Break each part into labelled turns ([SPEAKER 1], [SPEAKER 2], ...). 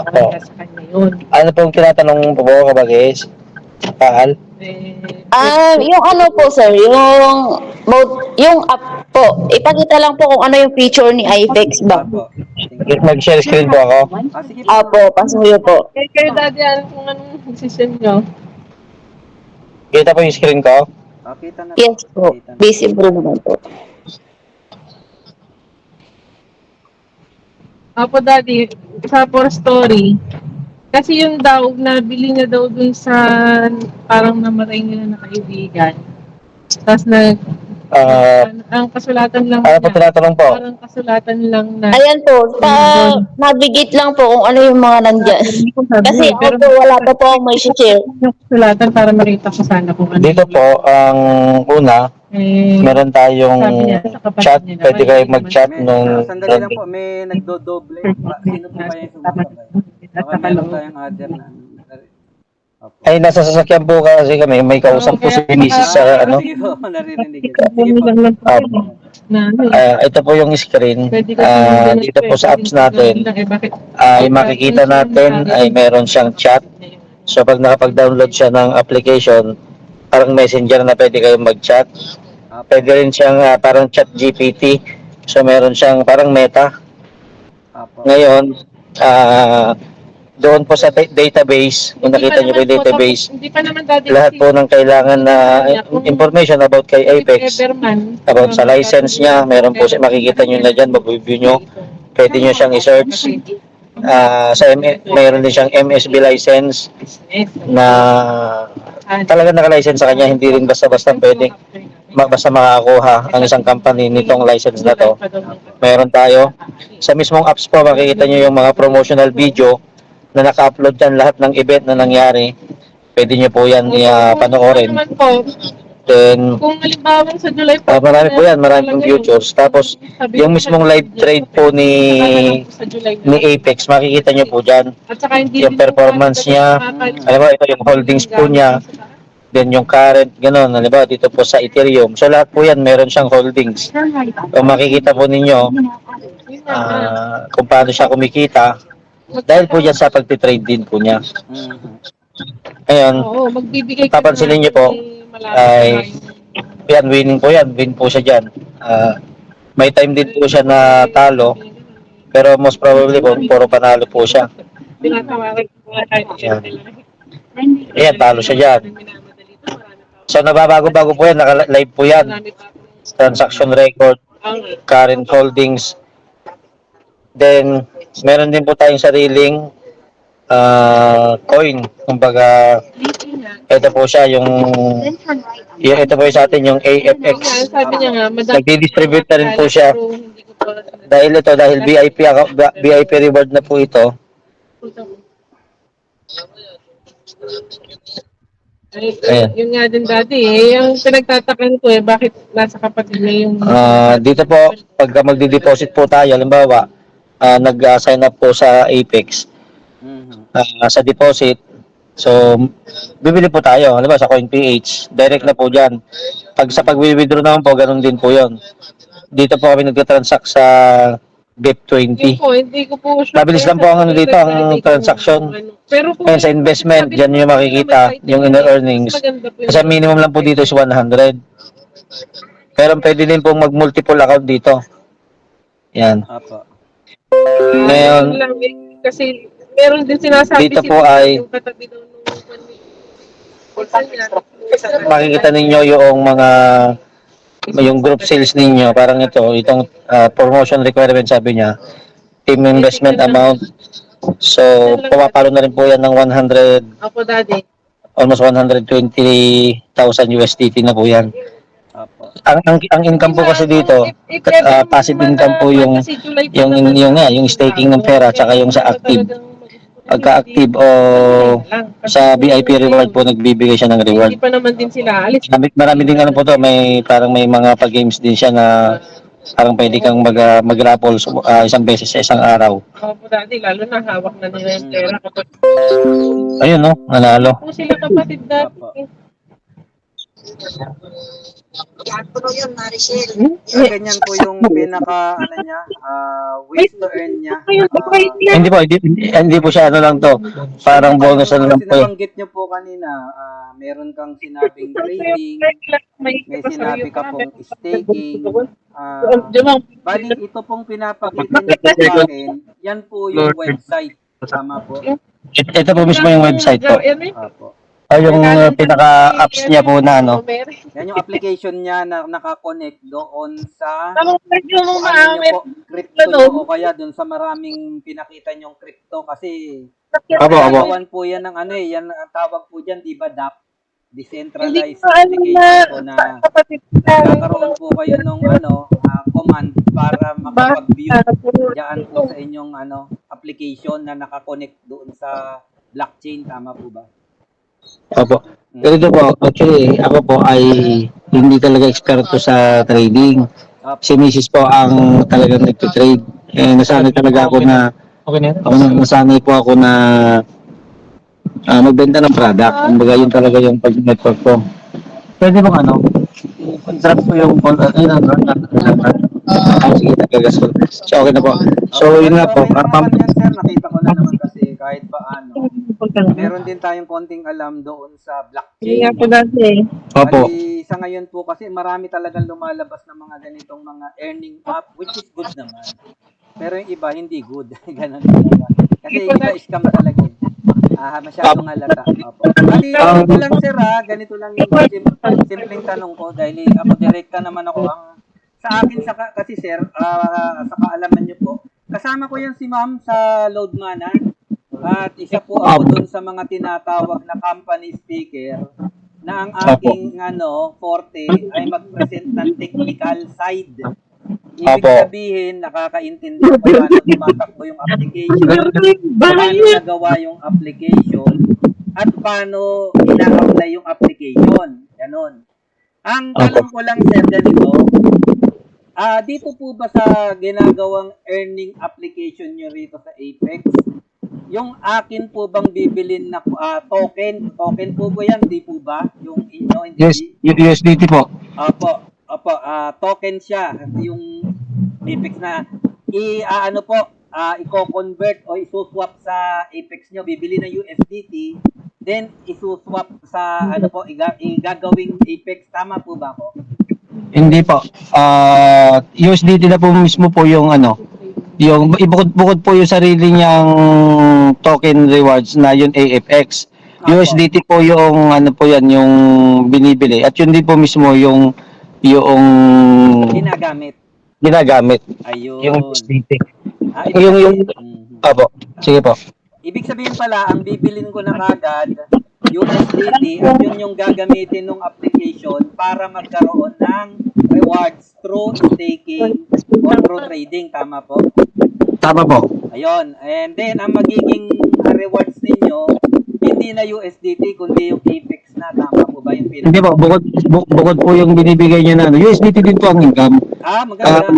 [SPEAKER 1] mahalaga sa kanya yun. Ano pong tinatanong po po kabagis? Paal?
[SPEAKER 2] Yung ano po sir, yung app po, ipakita lang po kung ano yung feature ni iFix ba.
[SPEAKER 3] Apo. Sige.
[SPEAKER 1] Mag-share screen po ako.
[SPEAKER 3] Sige po.
[SPEAKER 2] Apo, pasuyo po.
[SPEAKER 4] Kayo daddy, ano kung anong decision nyo?
[SPEAKER 1] Kita po yung screen ko?
[SPEAKER 3] Kita na.
[SPEAKER 2] Yes po,
[SPEAKER 3] Kita na.
[SPEAKER 2] visible naman po.
[SPEAKER 4] Apo daddy, sa for story, kasi yung daw, nabili niya daw dun sa parang namatay nila na kaibigan. Tapos ang kasulatan lang
[SPEAKER 1] Ano po tinatanong po?
[SPEAKER 4] parang kasulatan lang na
[SPEAKER 2] Ayan po, nabigit lang po kung ano yung mga nandyan. Kasi ako po, wala pa po akong may share.
[SPEAKER 4] yung kasulatan para makita ko sana kung ano.
[SPEAKER 1] Dito po, ang una, meron tayong
[SPEAKER 4] sabi niya, sa kapatid
[SPEAKER 1] chat.
[SPEAKER 4] niya na,
[SPEAKER 1] Pwede kayo
[SPEAKER 4] "Ay,
[SPEAKER 1] mag-chat nung...
[SPEAKER 3] Sandali lang po, may nagdodoble. Sino po kaya yung sumasabay? Baka meron tayong other na. Opo.
[SPEAKER 1] Ay, nasa sasakyan po kasi kami. May kausap po si Mrs. sa ano.
[SPEAKER 3] Sige po, naririnig ko. Sige po.
[SPEAKER 1] Ito po yung screen. Dito po sa apps natin, ay makikita natin ay meron siyang chat. So pag nakapag-download siya ng application, parang messenger na pwede kayong mag-chat. Pwede rin siyang parang chat GPT. So meron siyang parang meta.
[SPEAKER 3] Apo.
[SPEAKER 1] Ngayon, doon po sa database, kung nakita niyo po yung database, lahat po ng kailangan na information about kay Apex, about sa license niya, meron po siya, makikita niyo na dyan, mag-review niyo, pwede niyo siyang i-search. Mayroon din siyang MSB license na talaga naka-license sa kanya, hindi rin basta-basta pwede basta makakuha ang isang company nitong license na to. Meron tayo. Sa mismong apps po, makikita niyo yung mga promotional video na naka-upload dyan lahat ng event na nangyari. Pwede nyo po yan panoorin. Then,
[SPEAKER 4] kung halimbawa sa July
[SPEAKER 1] marami po yan, marami pong futures. Tapos, yung mismong live trade po ni Apex, makikita nyo po dyan. Yung performance niya, alam mo, ito yung holdings po niya. Then yung current, gano'n, halimbawa dito po sa Ethereum. So lahat po yan, meron siyang holdings. So makikita po ninyo kung paano siya kumikita. Dahil po yan sa pagtitrade din po niya. Ngayon, papansinin niyo po, ay yan, winning po yan. Win po siya dyan. May time din po siya na talo, pero most probably po, puro panalo po siya. Ayan, talo siya dyan. So, nababago-bago po yan. Naka-live po yan. Transaction record, current holdings. Then, meron din po tayong sariling coin. Kumbaga, ito po siya, ito po yung sa atin, yung AFX. Nagdi-distribute na rin po siya. Dahil VIP reward na po ito.
[SPEAKER 4] Ayan. Yung nga din dati yung pinagtatakan ko bakit nasa kapatid niya yung...
[SPEAKER 1] dito po, pag magdi-deposit po tayo, halimbawa, nag-sign up po sa Apex, sa deposit, so, bibili po tayo, halimbawa sa CoinPH, direct na po dyan. Pag sa pag-withdraw naman po, ganun din po yon. Dito po kami nag-transact sa BIP20.
[SPEAKER 4] Hindi ko po sure.
[SPEAKER 1] Mabilis lang po ang dito, ang transaction.
[SPEAKER 4] Pero
[SPEAKER 1] kung sa investment, dyan nyo makikita yung inner earnings. Kasi minimum lang po dito is 100. Pero pwede din pong mag-multiple account dito. Yan. Ngayon,
[SPEAKER 4] kasi meron din sinasabi
[SPEAKER 1] dito po ay makikita ninyo yung group sales ninyo, parang itong promotion requirement, sabi niya, team investment amount. So, pumapalo na rin po yan ng 100, almost 120,000 USDT na po yan. Ang income po kasi dito, passive income po yung staking ng pera, tsaka yung sa active. Pagka-active o sa VIP reward po, nagbibigay siya ng reward.
[SPEAKER 4] Hindi pa naman din sila alis.
[SPEAKER 1] Marami din po to, parang may mga pag-games din siya na parang pwede kang mag-raffle isang beses sa isang araw.
[SPEAKER 4] Opo dati, lalo na hawak na nila yung pera kapag...
[SPEAKER 1] Ayun, no? Nanalo.
[SPEAKER 4] Po sila kapatid dati.
[SPEAKER 3] Ganyan po yung pinaka, ano niya, ways to earn niya.
[SPEAKER 1] Hindi po siya ano lang to. Parang bonus ano lang
[SPEAKER 3] Kasi
[SPEAKER 1] po.
[SPEAKER 3] nabanggit niyo po kanina, meron kang sinabing trading, may sinabi ka pong staking. Bali, ito pong pinapakita niyo po sa akin, yan po yung website. Tama po?
[SPEAKER 1] Ito po mismo yung website po.
[SPEAKER 3] Apo.
[SPEAKER 1] Yung pinaka-apps niya po na ano.
[SPEAKER 3] Yan yung application niya na nakakonect doon sa
[SPEAKER 4] Tamang medyo mo
[SPEAKER 3] ano niyo po, crypto niyo o kaya doon sa maraming pinakita niyong crypto kasi
[SPEAKER 1] Opo.
[SPEAKER 3] gagawan po yan ng ano yan ang tawag po diyan, di ba, DApp? Decentralized
[SPEAKER 4] Hindi ko alam
[SPEAKER 3] application po na
[SPEAKER 4] kapatid
[SPEAKER 3] magkakaroon po kayo ng command para makapag-view diyan po sa inyong application na nakakonect doon sa blockchain, tama po ba?
[SPEAKER 1] Opo. Ganito po, actually, ako po ay hindi talaga eksperto sa trading. Si Mrs. po ang talagang nagtitrade. Nasanay talaga ako na, nasanay po ako na magbenta ng product. Kumbaga yun talaga yung pag-network ko. Pwede bang contract ko yung sige, nagagas ko. So, okay na po. So, yun nga po.
[SPEAKER 3] Okay naman yan, sir. Nakita ko na naman kasi kahit paano. Meron din tayong konting alam doon sa
[SPEAKER 4] Hindi nga
[SPEAKER 3] blockchain.
[SPEAKER 4] po dati.
[SPEAKER 1] Opo.
[SPEAKER 3] Bali, sa ngayon po kasi marami talagang lumalabas ng mga ganitong mga earning app which is good naman. Pero yung iba hindi good. Ganun talaga. Kasi yung iba scam talaga. Masyadong halata. Opo. Bali, ganito lang sir ganito lang yung simpleng tanong ko dahil ako direkta naman ako sa akin kasi sir, sa kaalaman niyo po, kasama ko yan si ma'am sa Loadmana. At isa po ako dun sa mga tinatawag na company speaker na ang aking forte ay mag-present ng technical side. Ibig sabihin, nakakaintindi ko paano tumatakbo yung application, paano nagawa yung application, at paano ina-apply yung application. Ganon. Ang tanong ko lang sir, ganito, dito po ba sa ginagawang earning application nyo rito sa Apex, yung akin po bang bibilin na token po ba yan, di po ba? Yung inyo,
[SPEAKER 1] Yes, USDT po.
[SPEAKER 3] Opo, token siya. Yung Apex na i-convert o isuswap sa Apex nyo, bibili ng USDT, then isuswap sa igagawing Apex, tama po ba ako?
[SPEAKER 1] Hindi po. USDT na po mismo po yung yung ibukod-bukod po yung sarili niyang token rewards na yung AFX. USDT po yung po yan, yung binibili. At yun din po mismo yung ginagamit.
[SPEAKER 3] Ayun.
[SPEAKER 1] Yung USDT.
[SPEAKER 3] Yung
[SPEAKER 1] Opo. Sige po.
[SPEAKER 3] ibig sabihin pala, ang bibilin ko na kagad, USDT, at yun yung gagamitin ng application para magkaroon ng rewards through staking or through trading. Tama po?
[SPEAKER 1] Tama po.
[SPEAKER 3] Ayun. And then, ang magiging rewards ninyo, hindi na USDT, kundi yung Apex na. Tama po ba yung pinaka?
[SPEAKER 1] Hindi po. Bukod po yung binibigay niya na USDT din po ang income.
[SPEAKER 3] Maganda.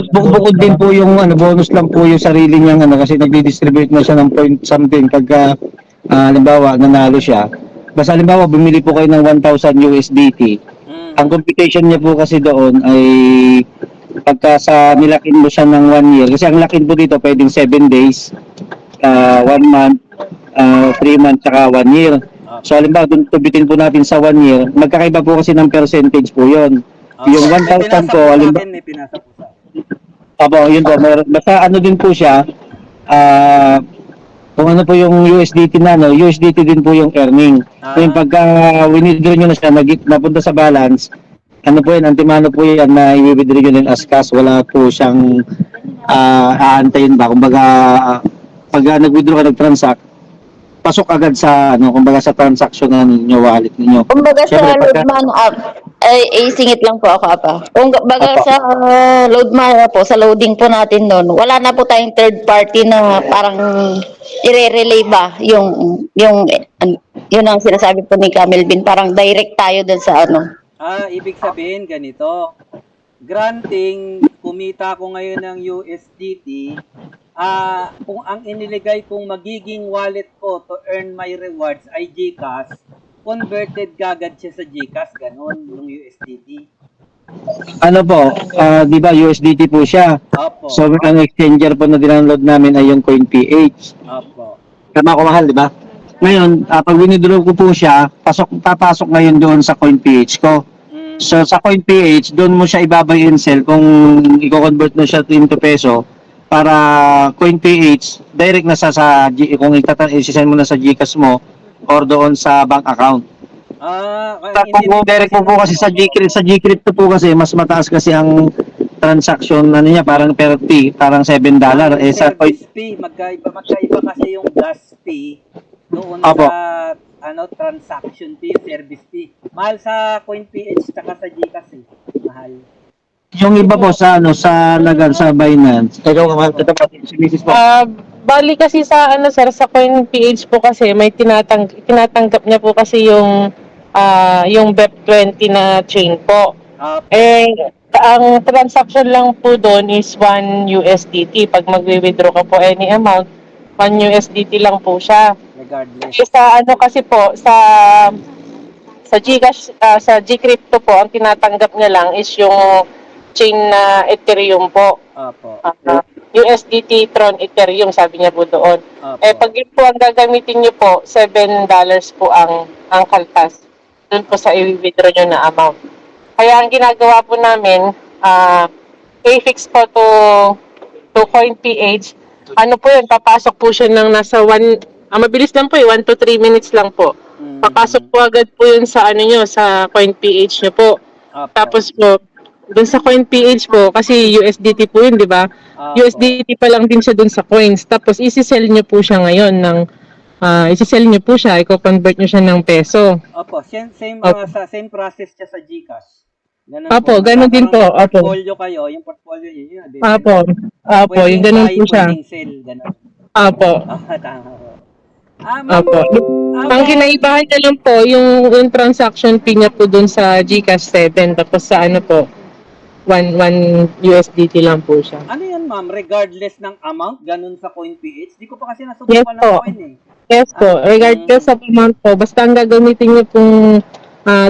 [SPEAKER 1] Bukod din po yung bonus lang po yung sarili niyang kasi nagdi-distribute na siya ng point something pagka halimbawa nanalo siya. Basta halimbawa bumili po kayo ng 1,000 USDT. Ang computation niya po kasi doon ay pagka nilakin mo siya ng 1 year, kasi ang lakin po dito pwedeng 7 days, 1 month, 3 months, saka 1 year. So halimbawa, tubitin po natin sa 1 year, magkakaiba po kasi ng percentage po yon. Yung 1,000 po, halimbawa,
[SPEAKER 3] may pinasa po sa
[SPEAKER 1] yun po, basta din po siya, kung ano po yung USDT na, USDT din po yung earning. So yung pagka winidraw nyo na siya, napunta sa balance, po yan, antimano po yan na i-withdraw nyo din as cash, wala po siyang aantayin ba. Kumbaga, pag nag-withdraw ka, nag-transact, pasok agad sa kumbaga sa transaction na ninyo, wallet ninyo.
[SPEAKER 2] Kumbaga sa Loadman app, ay singit lang po ako apa. Kumbaga sa Loadman po, sa loading po natin doon, wala na po tayong third party na parang i-relay ba yung yun ang sinasabi po ni Camel Bin, parang direct tayo doon sa
[SPEAKER 3] ibig sabihin ganito. Granting kumita ko ngayon ng USDT, kung ang iniligay kong magiging wallet ko to earn my rewards ay GCash, converted kagad siya sa GCash, ganun, yung USDT.
[SPEAKER 1] Ano po, di ba USDT po siya.
[SPEAKER 3] Opo.
[SPEAKER 1] So ang exchanger po na download namin ay yung CoinPH.
[SPEAKER 3] Opo.
[SPEAKER 1] Tama ko mahal, di ba? Ngayon, pag winidraw ko po siya, papasok ngayon doon sa CoinPH ko. So sa CoinPH, doon mo siya ibabay and sell kung i-convert mo siya into peso para CoinPH, direct na kung i-send mo na sa GCash mo or doon sa bank account. Kung direct mo po kasi sa Gcrypto po kasi mas mataas kasi ang transaction niya parang per fee, parang $7. Sa
[SPEAKER 3] service fee, magkaiba kasi yung gas fee doon
[SPEAKER 1] Opo.
[SPEAKER 3] sa transaction fee, service fee. Mahal sa CoinPH tsaka sa GCash eh. Mahal.
[SPEAKER 1] yung iba po sa sa Binance. Ikaw mahal ito pa si Mrs. po.
[SPEAKER 4] Bali kasi sa sir, sa CoinPH po kasi may tinatanggap niya po kasi yung BEP20 na chain po. Ang transaction lang po doon is 1 USDT. Pag magwi-withdraw ka po any amount, 1 USDT lang po siya.
[SPEAKER 3] Regardless.
[SPEAKER 4] Sa kasi po sa GCash, sa Gcrypto po, ang tinatanggap niya lang is yung chain na Ethereum po.
[SPEAKER 3] Opo.
[SPEAKER 4] USDT, Tron, Ethereum, sabi niya po doon.
[SPEAKER 3] Opo.
[SPEAKER 4] Pag yun po ang gagamitin niyo po, $7 po ang kaltas. Doon po sa i-withdraw niyo na amount. Kaya ang ginagawa po namin, i-fix po to CoinPH. Ano po yun, papasok po siya ng nasa mabilis lang po 1 to 3 minutes lang po. Papasok po agad po yun sa sa CoinPH niyo po.
[SPEAKER 3] Opo.
[SPEAKER 4] Tapos po, doon sa CoinPH po, kasi USDT po yun, di ba?
[SPEAKER 3] Opo.
[SPEAKER 4] USDT pa lang din siya doon sa coins. Tapos isi-sell niyo po siya ngayon isi-sell niyo po siya, i-convert niyo siya ng peso.
[SPEAKER 3] Opo, same process siya sa GCash. Ganun
[SPEAKER 4] Opo, ganun din po. Opo.
[SPEAKER 3] Portfolio kayo, yung portfolio niyo yun.
[SPEAKER 4] Opo. Opo, yung ganun po siya.
[SPEAKER 3] Pwedeng sell, ganun.
[SPEAKER 4] Opo.
[SPEAKER 3] Tama po.
[SPEAKER 4] Opo. Ang kinaibahan niya lang po, yung transaction fee niya po dun sa GCash 7, tapos sa po, 1 USDT lang po siya.
[SPEAKER 3] Ano yan, ma'am? Regardless ng amount, ganun sa CoinPH? Di ko pa kasi
[SPEAKER 4] Yes
[SPEAKER 3] nasubukan ng
[SPEAKER 4] po.
[SPEAKER 3] coin eh.
[SPEAKER 4] Yes po, regardless sa amount po, basta ang gagamitin niyo pong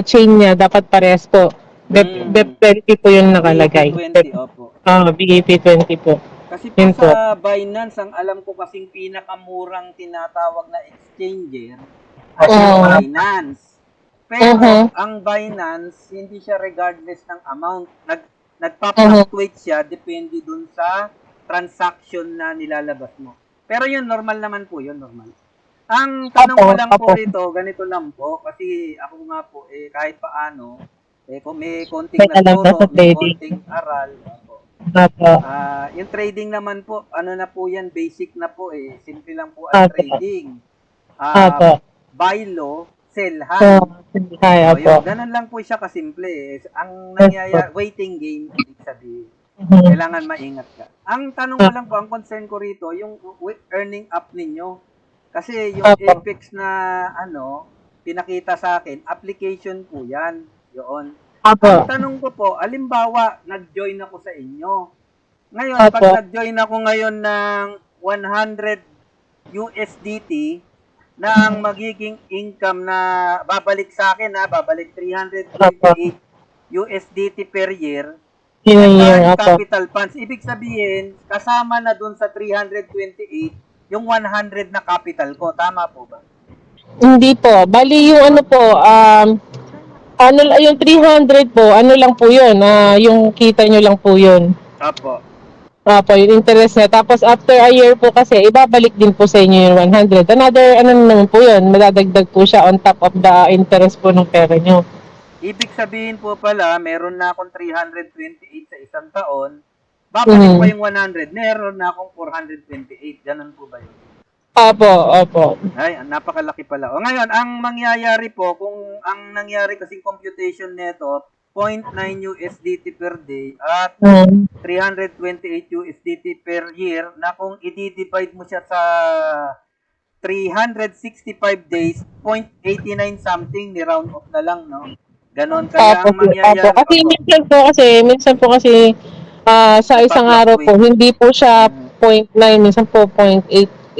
[SPEAKER 4] chain niya, dapat parehas po. BEP20 po yung nakalagay.
[SPEAKER 3] BEP20, opo.
[SPEAKER 4] BEP20 po.
[SPEAKER 3] Kasi
[SPEAKER 4] Yun
[SPEAKER 3] po sa Binance, ang alam ko kasing pinakamurang tinatawag na exchanger ay yung Binance. Pero ang Binance, hindi siya regardless ng amount. Nagpa-fluctuate siya depende dun sa transaction na nilalabas mo. Pero yun, normal naman po yun, normal. Ang tanong ko lang po rito, ganito lang po, kasi ako nga po, kahit paano, kung may konting naturo, may konting aral, yung trading naman po, ano na po yan, basic na po simple lang po ang trading. Buy low, sell high. Ganun lang po siya kasimple. Ang nangyayari, waiting game, ibig sabihin. Kailangan maingat ka. Ang tanong ko lang po, ang concern ko rito, yung earning up ninyo. Kasi yung Apex na pinakita sa akin, application po yan. Yun. Ang tanong ko po, alimbawa, nag-join ako sa inyo. Ngayon, pag nag-join ako ngayon ng 100 USDT, na ang magiging income na babalik sa akin, babalik 328 USDT per year, capital funds. Ibig sabihin, kasama na dun sa 328, yung 100 na capital ko. Tama po ba?
[SPEAKER 4] Hindi po. Bali yung yung 300 po, lang po yun. Yung kita nyo lang po yun.
[SPEAKER 3] Apo.
[SPEAKER 4] Apo, yung interest niya. Tapos after a year po kasi, ibabalik din po sa inyo yung 100. Another, naman po yun, madadagdag po siya on top of the interest po ng pera nyo.
[SPEAKER 3] Ibig sabihin po pala, meron na akong 328 sa isang taon, babalik pa yung 100, meron na akong 428. Ganun po ba yun?
[SPEAKER 4] Opo.
[SPEAKER 3] Ay, napakalaki pala. O ngayon, ang mangyayari po, kung ang nangyari kasing computation nito, 0.9 USDT per day at 328 USDT per year, na kung i-divide mo siya sa 365 days, 0.89 something, ni-round off na lang, no? Ganon kaya ang mangyayari.
[SPEAKER 4] Minsan po kasi sa isang araw po, hindi po siya 0.9, minsan po 0.85,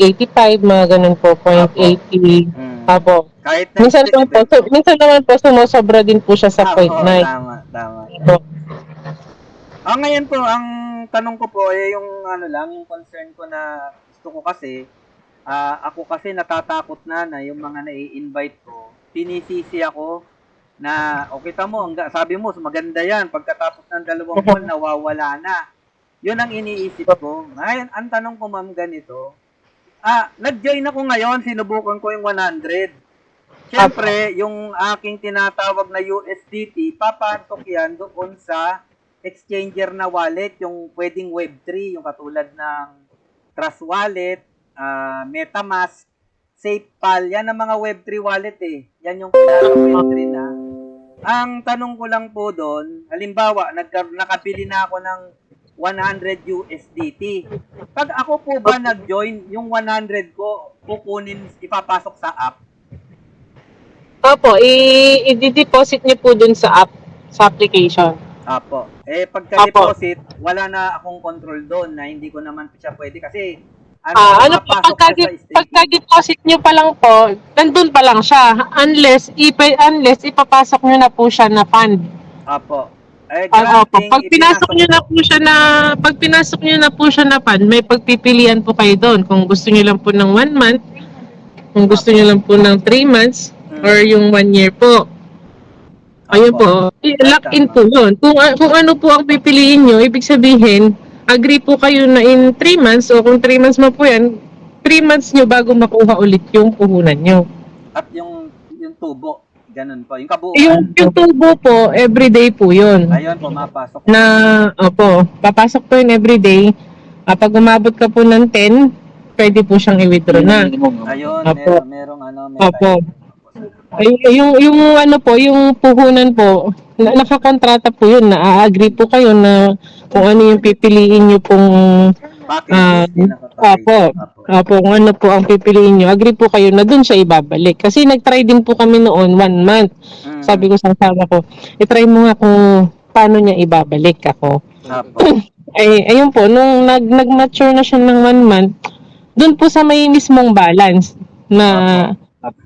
[SPEAKER 4] mga ganun po, 0.80. Apo.
[SPEAKER 3] Kahit
[SPEAKER 4] Minsan naman po, minsan naman po sumusobra din po siya sa point
[SPEAKER 3] Oo,
[SPEAKER 4] 9.
[SPEAKER 3] tama.
[SPEAKER 4] Apo.
[SPEAKER 3] Ngayon po, ang tanong ko po, yung ano lang, yung concern ko na gusto ko kasi, ako kasi natatakot na yung mga nai-invite ko, pinisisi ako na, o kita mo, sabi mo, maganda yan, pagkatapos ng 2 buwan, nawawala na. Yun ang iniisip ko. Ngayon, ang tanong ko, ma'am, ganito, nag-join ako ngayon, sinubukan ko yung 100. Siyempre, yung aking tinatawag na USDT, papasok yan doon sa exchanger na wallet, yung pwedeng Web3, yung katulad ng Trust Wallet, MetaMask, SafePal, yan ang mga Web3 wallet eh. Yan yung pinaka-Web3 na. Ang tanong ko lang po doon, halimbawa, nakabili na ako ng 100 USDT. Pag ako po ba nag-join, yung 100 ko, ipapasok sa app?
[SPEAKER 4] Opo, i-deposit niyo po dun sa app, sa application.
[SPEAKER 3] Apo. Pagka-deposit, wala na akong control doon na hindi ko naman siya pwede kasi
[SPEAKER 4] Ano po,
[SPEAKER 3] papasok siya sa staking.
[SPEAKER 4] pagka-deposit nyo pa lang po, nandun pa lang siya. Unless ipapasok nyo na po siya na fund.
[SPEAKER 3] Apo.
[SPEAKER 4] Opo. Pag pinasok nyo na po siya na fund, may pagpipilian po kayo doon. Kung gusto nyo lang po ng 1 month, kung gusto nyo lang po ng 3 months, or yung 1 year po. Ayun po. Lock in po yun. Kung ano po ang pipiliin nyo, ibig sabihin, agree po kayo na in 3 months, o kung 3 months mo po yan, 3 months nyo bago makuha ulit yung puhunan nyo.
[SPEAKER 3] At yung tubo, ganun po. Yung kabuuan.
[SPEAKER 4] Yung tubo po, everyday po yun.
[SPEAKER 3] Ayun po, mapasok.
[SPEAKER 4] Opo, papasok po yun everyday. Pag umabot ka po ng 10, pwede po siyang i-withdraw na.
[SPEAKER 3] Ayun,
[SPEAKER 4] Opo.
[SPEAKER 3] merong may
[SPEAKER 4] Opo. Yung ano po, yung puhunan po, nakakontrata po yun, na-agree po kayo na kung ano yung pipiliin nyo pong Opo, kung ano po ang pipiliin nyo, agree po kayo na dun siya ibabalik. Kasi nag-try din po kami noon, 1 month. Sabi ko sa asawa ko, i-try mo nga kung paano niya ibabalik ako. Ayun po, nung nag-mature na siya ng 1 month, dun po sa may mismong balance na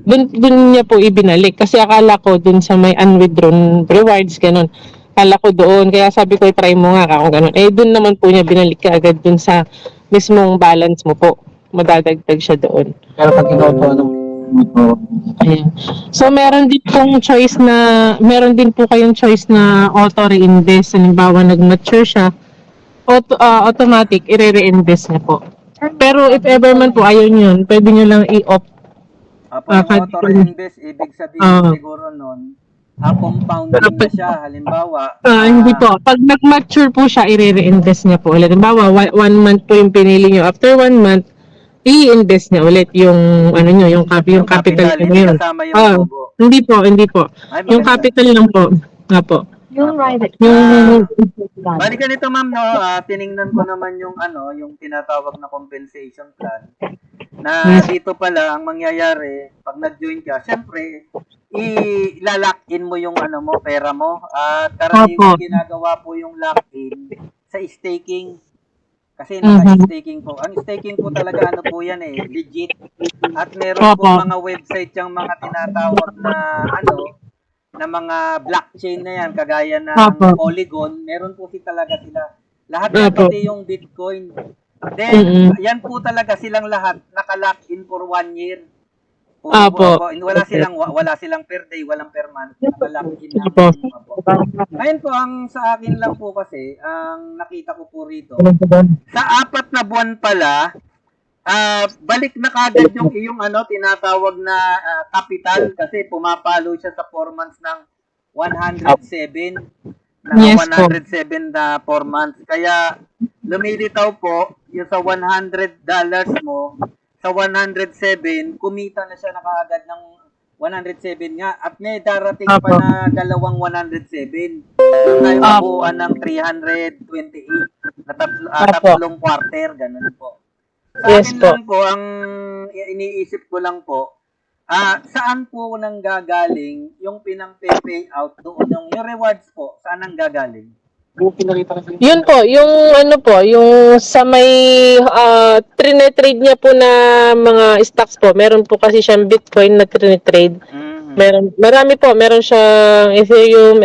[SPEAKER 4] dun niya po ibinalik. Kasi akala ko dun sa may unwithdrawn rewards, ganun. Akala ko doon. Kaya sabi ko, try mo nga kung ganun. Dun naman po niya binalik ka agad dun sa mismong balance mo po. Madadagdag siya doon.
[SPEAKER 1] Pero pag ikaw po,
[SPEAKER 4] Ayan. So, meron din po kayong choice na auto-reinvest. Halimbawa, nag-mature siya, automatic, i-reinvest niya po. Pero if ever man po ayaw yun, pwede nyo lang i-opt.
[SPEAKER 3] Yung auto-reinvest, ibig sabihin siguro nun, compounding na siya, halimbawa.
[SPEAKER 4] Hindi po. Pag nag-mature po siya, i-reinvest niya po ulit. Halimbawa, 1 month po yung pinili nyo. After 1 month, i-invest niya ulit yung yung capital
[SPEAKER 3] hindi
[SPEAKER 4] niya.
[SPEAKER 3] kasama yung tubo.
[SPEAKER 4] Hindi po. Yung capital lang po. Nga po.
[SPEAKER 3] Balik ganito, ma'am, no, tiningnan ko naman yung yung tinatawag na compensation plan. Na dito pala ang mangyayari pag nag-join ka, syempre ilalock-in mo yung pera mo. At karaniwang ginagawa po yung lock-in sa staking. Kasi naka-staking po. Ang staking po talaga yan legit. At meron po mga website yung mga tinatawag na na mga blockchain na yan, kagaya ng Polygon, meron po talaga sila. Lahat yan, pati yung Bitcoin. Then, yan po talaga silang lahat, naka-lock-in for 1 year. Wala silang per day, walang per month. Naka-lock-in lang. Ngayon po, ang sa akin lang po kasi, ang nakita ko po rito, sa 4 na buwan pala, balik na kagad yung iyong tinatawag na capital kasi pumapalo siya sa 4 months ng 107 na 4 months. Kaya lumilitaw po yung sa $100 mo sa 107 kumita na siya na kaagad ng 107 nga at may darating pa na dalawang 107. Tayo mabuuan ng 328 na tatlong quarter, ganun po. Sa akin lang po, ang iniisip ko lang po, saan po nang gagaling yung pinang-pay out doon, yung rewards po, saan nang gagaling?
[SPEAKER 4] Yun po, yung ano po, yung sa may trine-trade niya po na mga stocks po. Meron po kasi siyang Bitcoin na trine-trade. Marami po, meron siyang Ethereum,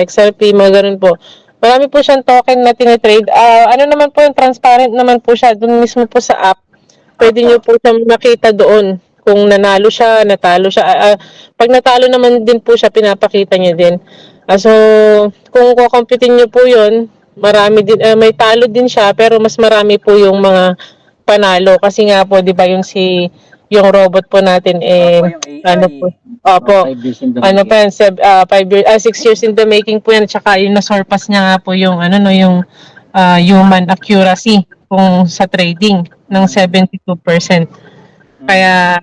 [SPEAKER 4] XRP, mga ganun po. Marami po siyang token na tine-trade. Ano naman po yung transparent naman po siya, dun mismo po sa app. Pwede niyo po siyang makita doon kung nanalo siya, natalo siya. Pag natalo naman din po siya, pinapakita niya din. So, kung kukompitin niyo po yun, marami din, may talo din siya, pero mas marami po yung mga panalo. Kasi nga po, di ba, yung robot po natin,
[SPEAKER 3] Opo, yung AI.
[SPEAKER 4] ano po, opo,
[SPEAKER 1] 5 years in the
[SPEAKER 4] ano
[SPEAKER 1] making.
[SPEAKER 4] pa yan, 6 years in the making po yan, tsaka yung nasurpass niya nga po yung, ano no, yung human accuracy kung sa trading ng 72%. Kaya,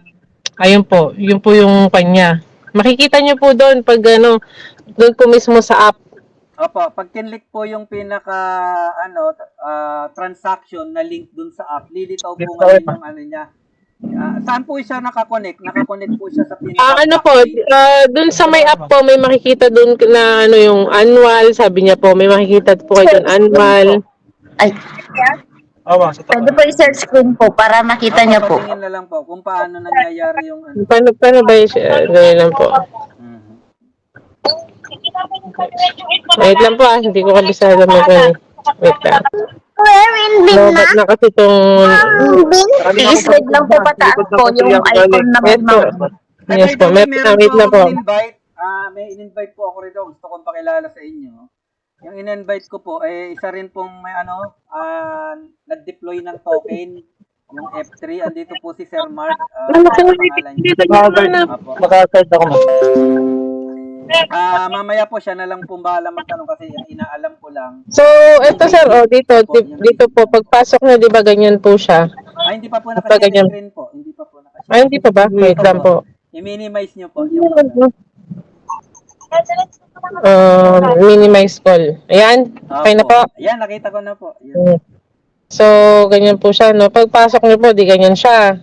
[SPEAKER 4] ayun po, yun po yung kanya. Makikita niyo po doon pag ano, doon po mismo sa app.
[SPEAKER 3] Opo, pag kinlik po yung pinaka transaction na link dun sa app, lilitaw po ngayon yung ano niya. Saan po siya nakakonect? Nakakonect po siya sa pinaka
[SPEAKER 4] Ano po, doon sa may app po, may makikita doon na ano yung annual, sabi niya po, may makikita po kayo doon annual.
[SPEAKER 2] Ay, pwede po i-search screen po para makita niyo po.
[SPEAKER 3] Patingin na lang po kung paano nangyayari yung ano.
[SPEAKER 4] Paano ba yung ganyan lang po? Wait lang po hindi ko kabisado mo po. Wait lang. Lobat na kasi itong...
[SPEAKER 2] I-slide lang po pataas po yung icon na may mouse.
[SPEAKER 4] Yes po, wait na po.
[SPEAKER 3] May in-invite po ako rito. Gusto kong pakilala sa inyo. Yung in-invite ko po, isa rin pong may nag-deploy ng token. Yung F3. Andito po si Sir Mark. Pangalan niya.
[SPEAKER 1] Makakasad ako mo.
[SPEAKER 3] Mamaya po siya na lang po bahala magtanong kasi inaalam ko lang.
[SPEAKER 4] So, ito sir, dito po, pagpasok niya, di ba ganyan po siya?
[SPEAKER 3] Hindi pa po naka-share screen po. Hindi pa po naka-share.
[SPEAKER 4] Hindi pa ba? Wait lang po.
[SPEAKER 3] I-minimize niyo po yung
[SPEAKER 4] Minimize call. Ayan, okay na po.
[SPEAKER 3] Ayan, nakita ko na po. Ayan.
[SPEAKER 4] So, ganyan po siya, no? Pagpasok niyo po, di ganyan siya.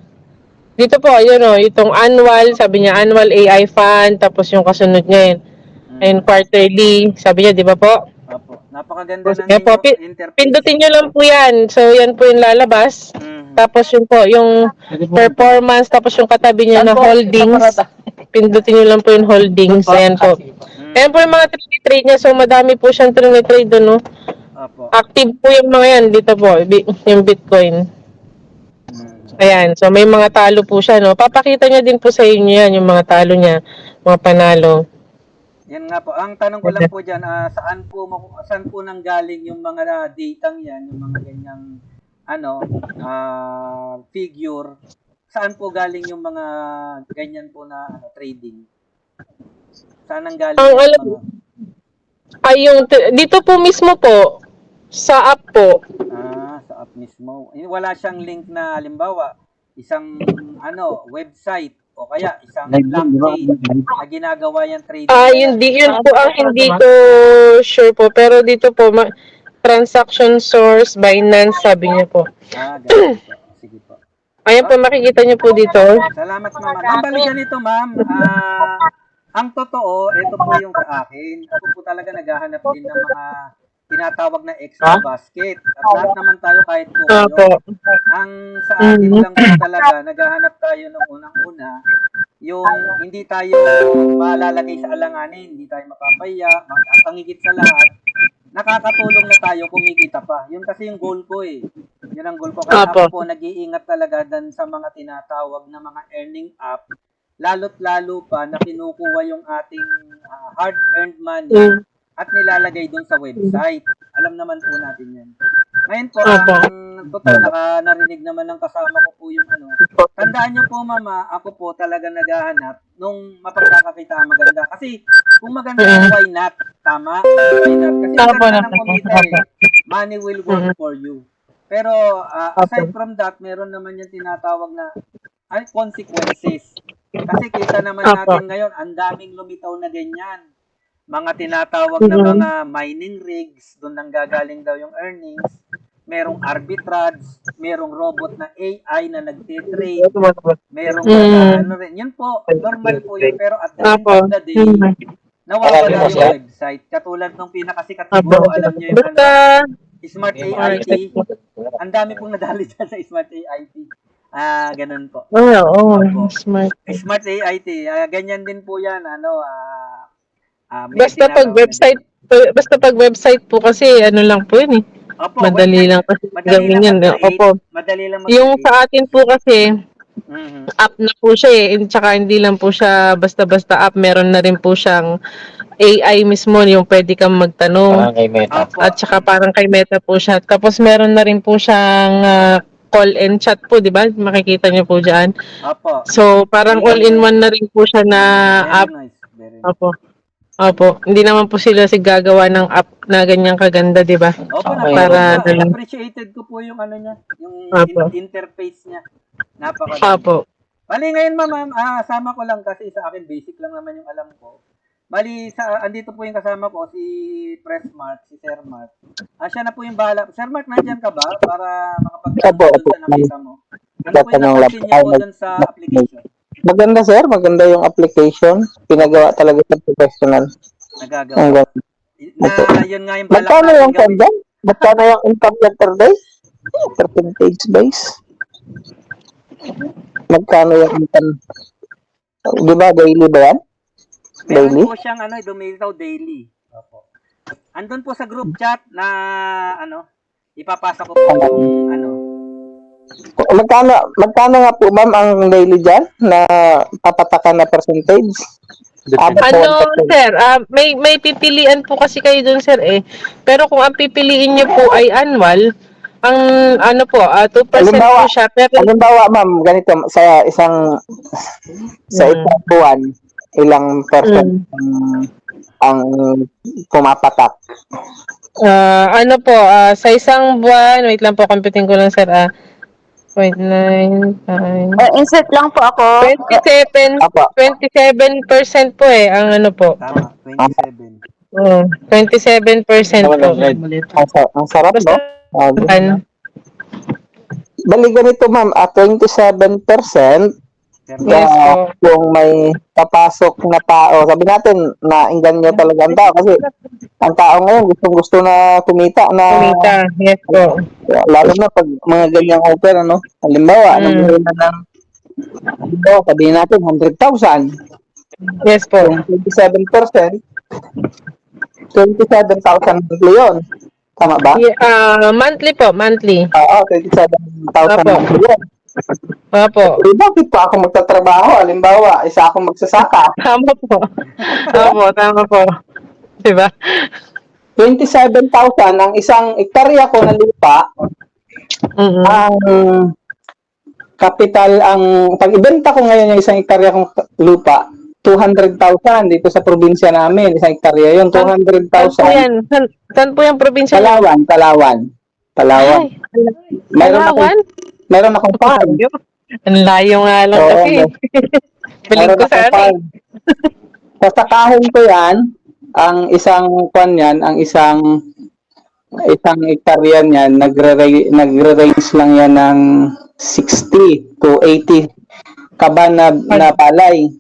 [SPEAKER 4] Dito po, ayun o, itong annual, sabi niya annual AI fund, tapos yung kasunod niya yun. And quarterly, sabi niya, di ba po?
[SPEAKER 3] Opo. Napakaganda ng
[SPEAKER 4] po,
[SPEAKER 3] interface.
[SPEAKER 4] pindutin niyo lang po yan. So, yan po yung lalabas. Tapos yun po, yung performance, tapos yung katabi niya na holdings. Pindutin niyo lang po yung holdings. Ayan po. Ayan po yung mga trade niya. So, madami po siyang trade doon, no?
[SPEAKER 3] Opo.
[SPEAKER 4] Active po yung mga yan dito po, yung Bitcoin. Ayan, so may mga talo po siya, no? Papakita niya din po sa inyo yan, yung mga talo niya, mga panalo.
[SPEAKER 3] Yan nga po. Ang tanong ko lang po dyan, saan po nanggaling yung mga datang yan, yung mga ganyang, figure, saan po galing yung mga ganyan po na trading? Saan nanggaling yung mga...
[SPEAKER 4] Dito po mismo po, sa app po.
[SPEAKER 3] Sa app mismo. Wala siyang link na halimbawa, isang website o kaya isang blockchain na ginagawa yung trading.
[SPEAKER 4] Yun po ang hindi ko sure po. Pero dito po, transaction source, Binance, sabi niya po.
[SPEAKER 3] Ganun po. Sige po.
[SPEAKER 4] Ayan po, makikita niyo po dito.
[SPEAKER 3] Salamat ma'am. Ang balikan nito ma'am, ang totoo, ito po yung sa akin. Ako po talaga naghahanap din ng mga tinatawag na extra basket. At lahat naman tayo kahit po kayo. Ang sa akin lang po talaga, naghahanap tayo ng unang-una, yung hindi tayo malalagay sa alanganin, hindi tayo mapapaya, at ang higit sa lahat, nakakatulong na tayo kumikita pa. Yun kasi yung goal ko eh. Yun ang goal ko. Kaya ako po nag-iingat talaga dan sa mga tinatawag na mga earning app, lalo't lalo pa na kinukuha yung ating hard-earned money at nilalagay doon sa website. Alam naman po natin yan. Ngayon po, ang totoo, narinig naman ng kasama ko po yung tandaan nyo po mama, ako po talaga naghahanap nung mapagkakakita maganda. Kasi kung maganda, why not? Tama? Why not? Kasi maganda ng kumita money will work for you. Pero aside from that, meron naman yung tinatawag na consequences. Kasi kita naman natin ngayon, ang daming lumitaw na ganyan. Mga tinatawag na mga mining rigs, doon nang gagaling daw yung earnings. Merong arbitrage, merong robot na AI na nagtitrade, merong rin. Yun po, normal po yun. Pero at the end of the day, nawawala
[SPEAKER 1] Marami po
[SPEAKER 3] yung
[SPEAKER 1] siya.
[SPEAKER 3] website. Katulad nung pinakasikat
[SPEAKER 4] Apo.
[SPEAKER 3] siguro, alam nyo yung
[SPEAKER 4] Basta,
[SPEAKER 3] Smart AIT. Ang dami pong nadali dyan sa Smart AIT. Ganun po.
[SPEAKER 4] oo,
[SPEAKER 3] Opo.
[SPEAKER 4] smart.
[SPEAKER 3] Smart AIT, ganyan din po yan, may
[SPEAKER 4] Basta pag
[SPEAKER 3] tinatawag na
[SPEAKER 4] website, basta pag website po kasi, ano lang po yun eh.
[SPEAKER 3] Opo,
[SPEAKER 4] Madali lang kasi
[SPEAKER 3] madali
[SPEAKER 4] gawin
[SPEAKER 3] lang
[SPEAKER 4] yan.
[SPEAKER 3] mag-create.
[SPEAKER 4] Opo.
[SPEAKER 3] Madali lang
[SPEAKER 4] Yung
[SPEAKER 3] mag-create.
[SPEAKER 4] sa atin po kasi,
[SPEAKER 3] Mhm.
[SPEAKER 4] app na po siya eh. And tsaka hindi lang po siya basta-basta app. Meron na rin po siyang AI mismo, yung pwede kang magtanong.
[SPEAKER 1] Parang kay Meta.
[SPEAKER 3] Opo.
[SPEAKER 4] At saka parang kay Meta po siya. Tapos meron na rin po siyang call and chat po, di ba? Makikita niyo po dyan.
[SPEAKER 3] Opo.
[SPEAKER 4] So, parang all-in-one na rin po siya na app.
[SPEAKER 3] Very nice. Very nice.
[SPEAKER 4] Opo. Opo. Hindi naman po sila gagawa ng app na ganyang kaganda, di ba?
[SPEAKER 3] Opo,
[SPEAKER 4] Para
[SPEAKER 3] appreciated ko po yung niya, yung
[SPEAKER 4] Opo.
[SPEAKER 3] interface niya. Napakaganda.
[SPEAKER 4] Opo.
[SPEAKER 3] Bali ngayon ma'am, sama ko lang kasi sa akin basic lang naman yung alam ko. Bali andito po yung kasama ko si Pressmart, si Sir Mark. Siya na po yung bahala. Sir Mark, nandiyan ka ba para makapagtanong
[SPEAKER 5] Opo,
[SPEAKER 3] doon sa nakita mo? Ano po yung
[SPEAKER 5] Tatanong lang.
[SPEAKER 3] napansin niyo po doon sa application?
[SPEAKER 5] Maganda sir, maganda yung application. Pinagawa talaga sa professional.
[SPEAKER 3] Nagagawa.
[SPEAKER 5] Ang ganda.
[SPEAKER 3] Yun nga yung balak
[SPEAKER 5] Magkano
[SPEAKER 3] natin
[SPEAKER 5] yung
[SPEAKER 3] gawin.
[SPEAKER 5] kanya? Magkano yung income letter per day? Percentage base? Magkano yung income? Di ba daily ba yan?
[SPEAKER 3] Meron
[SPEAKER 5] Daily?
[SPEAKER 3] po siyang dumitaw daily. Opo. Andun po sa group chat na ipapasa ko po yung
[SPEAKER 5] Magkano nga po ma'am ang daily dyan na papatakan na percentage?
[SPEAKER 4] Ano, sir, may pipilian po kasi kayo dun, sir, eh. Pero kung ang pipiliin niyo po ay annual, ang 2%
[SPEAKER 5] Halimbawa,
[SPEAKER 4] po siya. Pero,
[SPEAKER 5] Halimbawa ma'am, ganito, sa isang buwan, ilang percent ang pumapatak?
[SPEAKER 4] sa isang buwan, wait lang po, computing ko lang, sir, 0.9 times.
[SPEAKER 2] Insert lang po ako.
[SPEAKER 4] 27% po eh, ang po.
[SPEAKER 3] tama, 27.
[SPEAKER 4] 27% po.
[SPEAKER 5] Ang sarap, no? Bali ganito ma'am, 27%.
[SPEAKER 4] Yes po.
[SPEAKER 5] Kung may papasok na tao, sabi natin na inganyo talaga ang tao kasi ang tao ngayon gusto na kumita na
[SPEAKER 4] Kumita, yes po.
[SPEAKER 5] lalo na pag mga ganyang offer halimbawa sabihin natin 100,000,
[SPEAKER 4] Yes po.
[SPEAKER 5] 27%, 27,000 yun, tama ba?
[SPEAKER 4] Monthly po, monthly.
[SPEAKER 5] Oo, 27,000 yun.
[SPEAKER 4] Opo.
[SPEAKER 5] Bakit pa ako magtatrabaho? Halimbawa, isa akong magsasaka.
[SPEAKER 4] Tama po. Opo, tama po. Diba?
[SPEAKER 5] 27,000 ang isang ektarya ko na lupa. Ang kapital, pag ibenta ko ngayon yung isang ektarya kong lupa, 200,000 dito sa probinsya namin, isang ektarya yun, 200,000.
[SPEAKER 4] Saan po yung probinsya?
[SPEAKER 5] Palawan.
[SPEAKER 4] Ay, Palawan?
[SPEAKER 5] Meron akong farm.
[SPEAKER 4] Ang layo nga lang kasi. Piling ko sa
[SPEAKER 5] farm. Sasakahin ko yan, ang isang hektarya niyan, nagre-range lang yan ng 60 to 80 kaban na palay.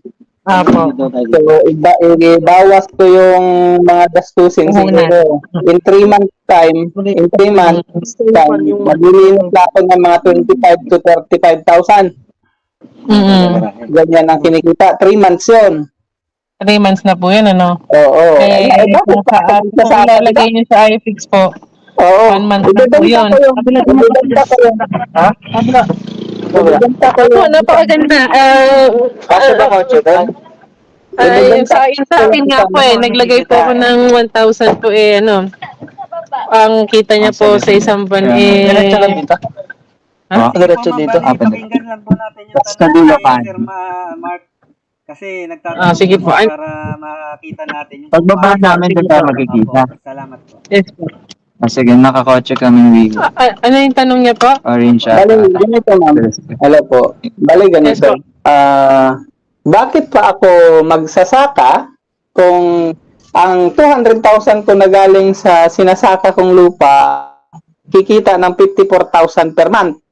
[SPEAKER 4] Apo.
[SPEAKER 5] So, ibawas ko yung mga gastusin siguro. In 3 months time, maglilinis ako ng mga 25 to 35,000. Ganyan ang kinikita. 3 months yun.
[SPEAKER 4] 3 months na po yun, ano?
[SPEAKER 5] Oo.
[SPEAKER 4] Kung ilalagay niyo sa iFix po,
[SPEAKER 5] Oo.
[SPEAKER 4] 1 month na po yun. Opo, napakaganda.
[SPEAKER 5] Kasi ba kotse doon?
[SPEAKER 4] Sa akin nga po naglagay po ako ng 1,000 po ang kita niya po sa isang buwan
[SPEAKER 1] Diretso lang dito. Diretso dito.
[SPEAKER 3] Pakinggan lang po natin yung
[SPEAKER 5] Sa dulo pa.
[SPEAKER 3] Sir Mark. Kasi nagtatanong
[SPEAKER 4] sige po.
[SPEAKER 3] para makita natin yung
[SPEAKER 5] Pagbaba namin doon tayo magkikita.
[SPEAKER 3] Opo, salamat po.
[SPEAKER 4] Yes po.
[SPEAKER 6] Sige, nakakotse kami week.
[SPEAKER 4] Ano yung tanong niya po?
[SPEAKER 6] Orange siya.
[SPEAKER 5] Bali, ganito ma'am. Hello po. Bali, ganito.
[SPEAKER 4] Yes,
[SPEAKER 5] Bakit pa ako magsasaka kung ang 200,000 ko na galing sa sinasaka kong lupa, kikita ng 54,000 per month.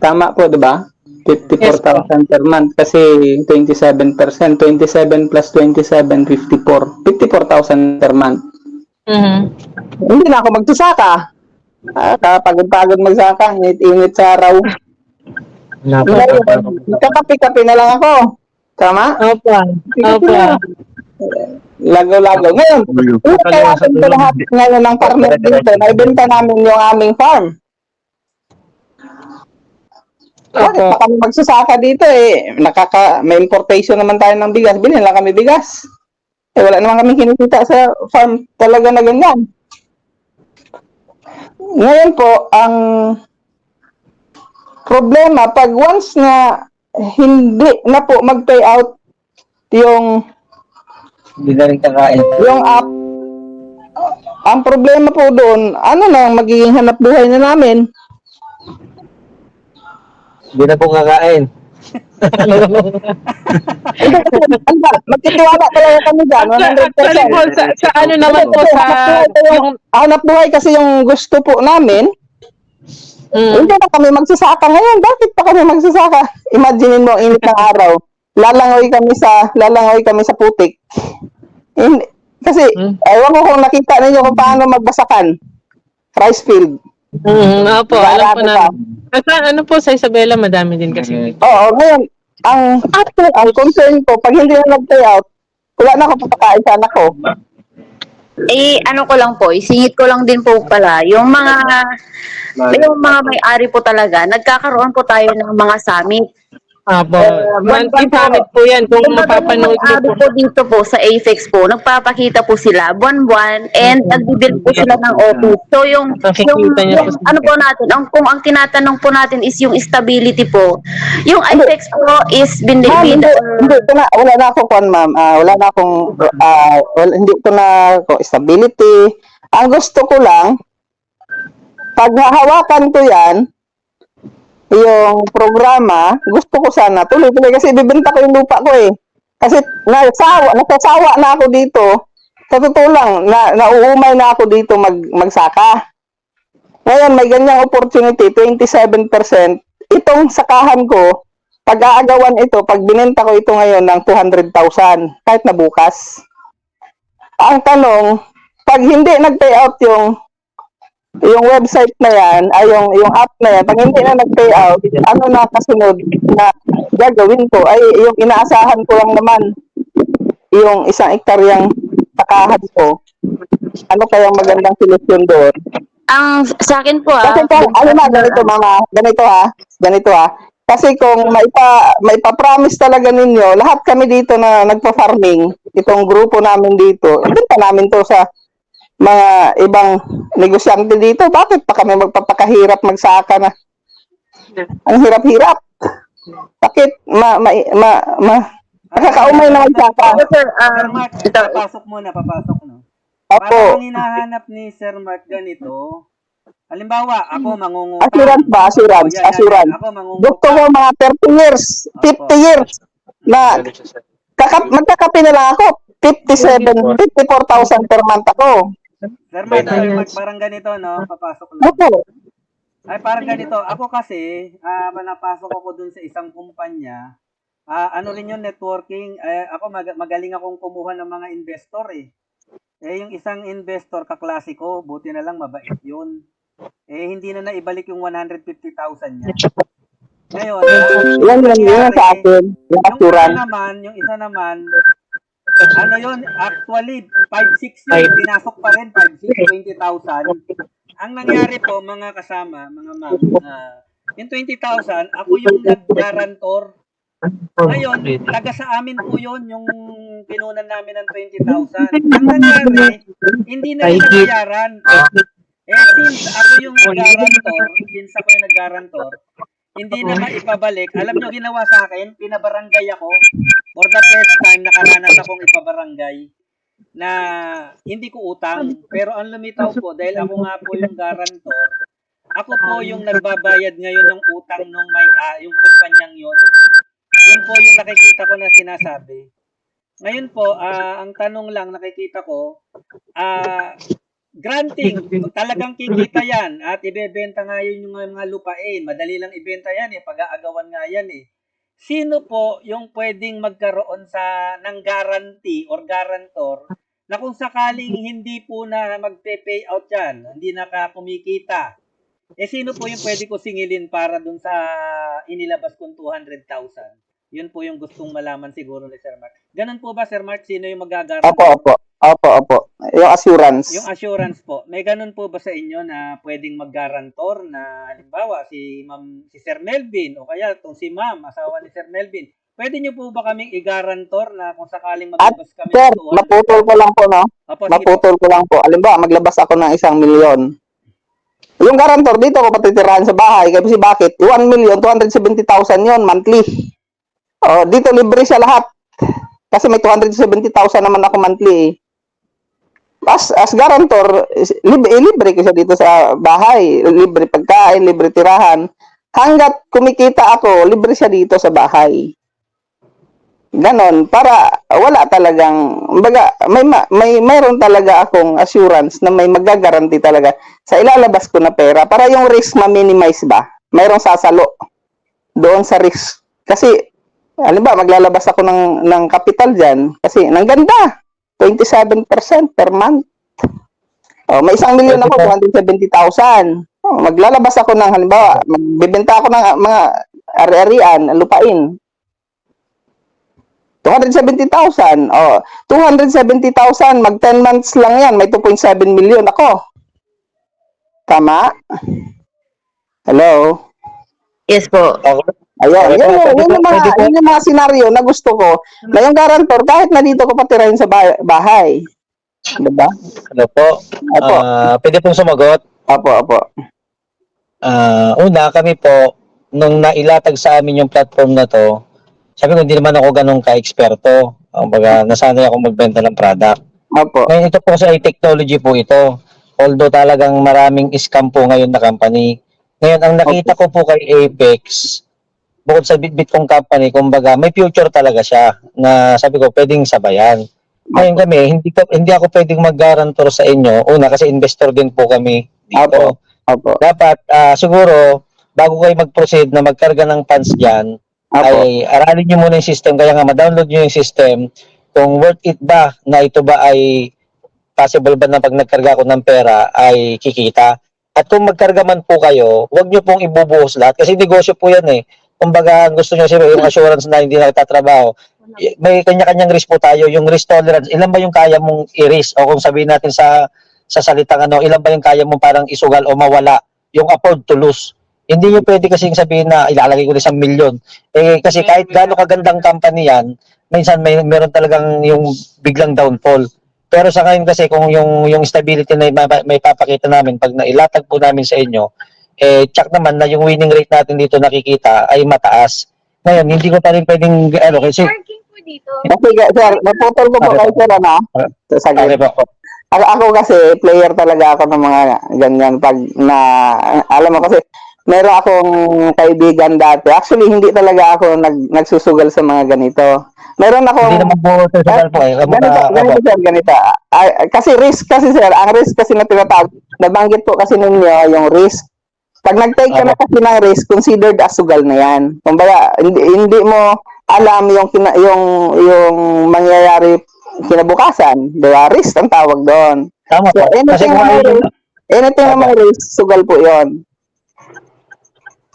[SPEAKER 5] Tama po, di ba? 54,000 per month kasi 27%. 27 plus 27, 54. 54,000 per month.
[SPEAKER 4] Mhm.
[SPEAKER 5] Hindi na ako magsasaka. Kapagod-pagod magsaka, init-init sa araw. Ngayon, kakape-kape na lang ako. Tama?
[SPEAKER 4] Opo.
[SPEAKER 5] Kape-kape
[SPEAKER 4] Opo.
[SPEAKER 5] na lang. Lagaw-lagaw. Ngayon, kailangan ko lahat ngayon ng farmer dito. Naibenta namin yung aming farm. Bakit
[SPEAKER 4] Opo.
[SPEAKER 5] pa kami magsasaka dito eh? May importation naman tayo ng bigas. Bilhin lang kami bigas. Eh, wala naman kami kinikita sa farm talaga na ganyan. Ngayon po, ang problema, pag once na hindi na po mag-pay out yung
[SPEAKER 1] Hindi na rin kakain.
[SPEAKER 5] yung app, ang problema po doon, ano na ang magiging hanap buhay na namin?
[SPEAKER 1] Hindi na po kakain.
[SPEAKER 5] Magtitiwala talaga kami dyan, 100%.
[SPEAKER 4] Actually po, sa ano naman po sa yung
[SPEAKER 5] Hanap buhay kasi yung gusto po namin. Hindi na kami magsasaka ngayon. Bakit pa kami magsasaka? Imagine mo, init ng araw. Lalangoy kami sa putik. Kasi, ewan ko kung nakita ninyo kung paano magbasakan. Rice field.
[SPEAKER 4] Opo, alam po na. At ano po sa Isabela, madami din kasi.
[SPEAKER 5] Oo, ngayon, ang concern ko, pag hindi na nag-pay out, wala na ako papakain sa anak ko.
[SPEAKER 2] Ano ko lang po, isingit ko lang din po pala, yung mga may-ari po talaga, nagkakaroon po tayo ng mga summit.
[SPEAKER 4] Opo. Monthly summit po yan. Kung mapapanood niyo
[SPEAKER 2] May-ari po dito po sa Apex po, nagpapakita po sila buwan-buwan and nagbibuild po sila ng office. So
[SPEAKER 4] Nakikita niyo po sa
[SPEAKER 2] ano po natin, kung ang tinatanong po natin is yung stability po, yung Apex po is
[SPEAKER 5] Ma'am, hindi ko na, wala na ako kon ma'am. Wala na akong, hindi ko na ako stability. Ang gusto ko lang, pag hahawakan ko yan, yung programa, gusto ko sana tuloy-tuloy kasi ibibenta ko yung lupa ko eh. Kasi nasasawa na ako dito. Sa totoo lang, nauumay na ako dito magsaka. Ngayon, may ganyang opportunity, 27%. Itong sakahan ko, pag aagawan ito, pag binenta ko ito ngayon ng 200,000, kahit na bukas. Ang tanong, pag hindi nag-pay out yung website na yan, ay yung app na yan, pag hindi na nag-pay out, ano na kasunod na gagawin ko, ay yung inaasahan ko lang naman, yung 1 hektaryang sakahan ko. Ano kayang magandang solusyon doon?
[SPEAKER 2] Ang sa akin po
[SPEAKER 5] Kasi kung, ganito ha. Kasi kung maipa-promise talaga ninyo, lahat kami dito na nagpa-farming, itong grupo namin dito, ibenta namin to sa mga ibang negosyante dito. Bakit pa kami magpapakahirap magsaka na? Ang hirap-hirap. Bakit? Nakakaumay na magsaka.
[SPEAKER 2] Sir,
[SPEAKER 3] Sir Mark, papasok muna, no?
[SPEAKER 5] Opo.
[SPEAKER 3] Parang ang hinahanap ni Sir Mark ganito, halimbawa, ako mangungutang.
[SPEAKER 5] Assurance ba? Assurance.
[SPEAKER 3] Yan.
[SPEAKER 5] Assurance.
[SPEAKER 3] Ako
[SPEAKER 5] Gusto ko
[SPEAKER 3] mangungutang.
[SPEAKER 5] mga 30 years, 50 years na magkakape na lang ako. 54,000 per month ako.
[SPEAKER 3] Sir Mark, parang ganito, no? Papasok lang.
[SPEAKER 5] Opo.
[SPEAKER 3] Ay, parang ganito. Ako kasi, napasok ako dun sa isang kumpanya. Ano rin yung networking. Ako, magaling akong kumuha ng mga investor eh. Yung isang investor, kaklase ko, buti na lang mabait yun. Hindi na naibalik yung 150,000 niya. Ngayon,
[SPEAKER 5] Yan sa akin. Yung assurance.
[SPEAKER 3] yung isa naman, ano yun, actually, 5-6 yun, pinasok pa rin, 5-6, 20,000. Ang nangyari po, mga kasama, mga ma'am, yung 20,000, ako yung nag-guarantor. Ngayon, taga sa amin po yun, yung pinunan namin ng 20,000. Ang nangyari, hindi na rin nabayaran. Since ako yung nag-guarantor, hindi na maipabalik. Alam nyo, ginawa sa akin, pinabarangay ako. For the first time, nakaranas akong ipabarangay na hindi ko utang. Pero ang lumitaw po, dahil ako nga po yung guarantor, ako po yung nagbabayad ngayon ng utang nung yung kumpanyang yun. Yun po yung nakikita ko na sinasabi. Ngayon po, ang tanong lang nakikita ko, granting, talagang kikita yan at ibebenta nga yun yung mga lupain. Madali lang ibenta yan pag-aagawan nga yan Sino po yung pwedeng magkaroon ng guarantee or guarantor na kung sakaling hindi po na magpe-pay out yan, hindi kumikita, sino po yung pwede ko singilin para dun sa inilabas kong 200,000? Yun po yung gustong malaman siguro ni Sir Mark. Ganun po ba, Sir Mark? Sino yung mag-guarantee?
[SPEAKER 5] Opo. Yung assurance.
[SPEAKER 3] Yung assurance po, may ganun po ba sa inyo na pwedeng mag-guarantor na halimbawa si Sir Melvin o kaya itong si Ma'am, asawa ni Sir Melvin, pwede nyo po ba kaming i-guarantor na kung sakaling maglabas kami
[SPEAKER 5] Sir,
[SPEAKER 3] ng 200,000?
[SPEAKER 5] maputol ko lang po, no?
[SPEAKER 3] Opo, sige po.
[SPEAKER 5] Maputol ko lang po. Halimbawa, maglabas ako ng 1,000,000. Yung guarantor dito ko patitirahan sa bahay. Kasi bakit? 1,270,000 yon monthly. Dito libre siya lahat. Kasi may 270,000 naman ako monthly. As guarantor, libre ko siya dito sa bahay. Libre pagkain, libre tirahan. Hanggat kumikita ako, libre siya dito sa bahay. Ganon, para wala talagang, mayroon talaga akong assurance na may magagaranti talaga sa ilalabas ko na pera para yung risk ma-minimize ba? Mayroong sasalo doon sa risk. Kasi, maglalabas ako ng capital dyan. Kasi, nang ganda. 27% per month. May 1,000,000 ako, 270,000. Maglalabas ako ng, halimbawa, magbibenta ako ng mga ari-arian, lupain. 270,000. 270,000, mag 10 months lang yan. May 2.7 million ako. Tama? Hello?
[SPEAKER 2] Yes po.
[SPEAKER 5] Ayun, yun yung mga senaryo na gusto ko. Na yung guarantor, kahit na dito ko patirahin sa bahay. Diba?
[SPEAKER 1] Ano po?
[SPEAKER 5] Opo.
[SPEAKER 1] Pwede pong sumagot.
[SPEAKER 5] Opo.
[SPEAKER 1] Una, kami po, nung nailatag sa amin yung platform na to, sabi ko, hindi naman ako ganun ka-eksperto. Nasanay ako magbenta ng product.
[SPEAKER 5] Opo.
[SPEAKER 1] Ngayon, ito po sa technology po ito. Although talagang maraming scam po ngayon na company. Ngayon, ang nakita ko po kay Apex, bukod sa Bitbit kong company, kumbaga, may future talaga siya na sabi ko, pwedeng sabayan. Ngayon kami, hindi ako pwedeng mag-guarantor sa inyo. Una, kasi investor din po kami dito.
[SPEAKER 5] Opo.
[SPEAKER 1] Dapat, siguro, bago kayo mag-proceed na magkarga ng funds dyan, ay aralin nyo muna yung system. Kaya nga, ma-download nyo yung system. Kung worth it ba na ito ba ay possible ba na pag nagkarga ko ng pera ay kikita. At kung magkarga man po kayo, huwag nyo pong ibubuhos lahat. Kasi negosyo po yan Kumbaga, gusto nyo yung assurance na hindi nagtatrabaho. May kanya-kanyang risk po tayo. Yung risk tolerance, ilan ba yung kaya mong i-risk? O kung sabihin natin sa salitang ilan ba yung kaya mong parang isugal o mawala? Yung afford to lose. Hindi nyo pwede kasing sabihin na ilalagay ko na 1,000,000. Kasi kahit gaano kagandang company yan, minsan meron talagang yung biglang downfall. Pero sa ngayon kasi kung yung stability na may papakita namin pag nailatag po namin sa inyo, check naman na yung winning rate natin dito nakikita ay mataas. Ngayon, hindi ko pa rin pwedeng, kasi...
[SPEAKER 2] Parking po dito.
[SPEAKER 5] Okay, sir, naputol ko po kayo, sir,
[SPEAKER 1] Okay po.
[SPEAKER 5] Ako kasi, player talaga ako ng mga ganyan. Alam mo kasi, meron akong kaibigan dati. Actually, hindi talaga ako nagsusugal sa mga ganito. Meron akong...
[SPEAKER 1] Hindi naman po susugal po
[SPEAKER 5] Ganito. Kasi risk kasi, sir, ang risk kasi na tinatawag, nabanggit po kasi ninyo yung risk. Pag nag-take ka na kasi ng risk, considered as sugal na yan. Kumbaga, hindi mo alam yung mangyayari kinabukasan. Diba? Risk ang tawag doon.
[SPEAKER 1] Tama po.
[SPEAKER 5] So, anything na may risk, sugal po yon.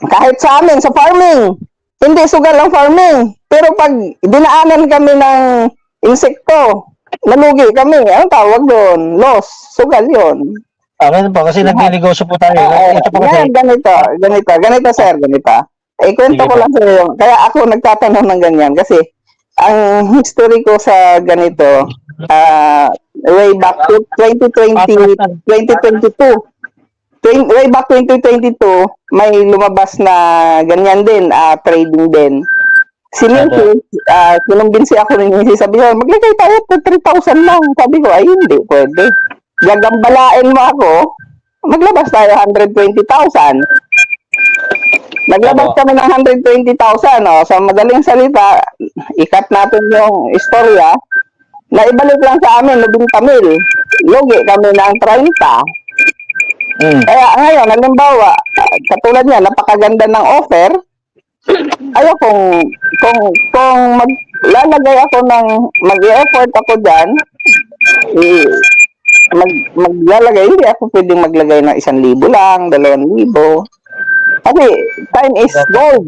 [SPEAKER 5] Kahit sa amin, sa farming, hindi sugal ang farming. Pero pag dinaanan kami ng insekto, nalugi kami. Anong tawag doon? Loss. Sugal yon.
[SPEAKER 1] Ganun po, kasi nagninegosyo po tayo. Ito po kasi...
[SPEAKER 5] Ganito, sir, ganito. Kwento ko lang sa iyo. Kaya ako nagtatanong ng ganyan kasi ang history ko sa ganito, way back to 2022, may lumabas na ganyan din, trading din. Sinumbinsi ako ng Nisi, sabi ko, maglagay tayo ng 3,000 lang. Sabi ko, ay hindi, pwede. Gagambalain mo ako, maglabas tayo 120,000. Naglabas kami ng 120,000. Sa madaling salita, ikat natin yung istorya, na ibalik lang sa amin, 90,000. lugi kami ng 30.
[SPEAKER 1] Mm.
[SPEAKER 5] Kaya ngayon, halimbawa, katulad niya, napakaganda ng offer, ayaw kung maglalagay ako mag-i-effort ako dyan, maglalagay, hindi ako pwedeng maglagay ng 1,000 lang, 2,000. Kasi time is gold.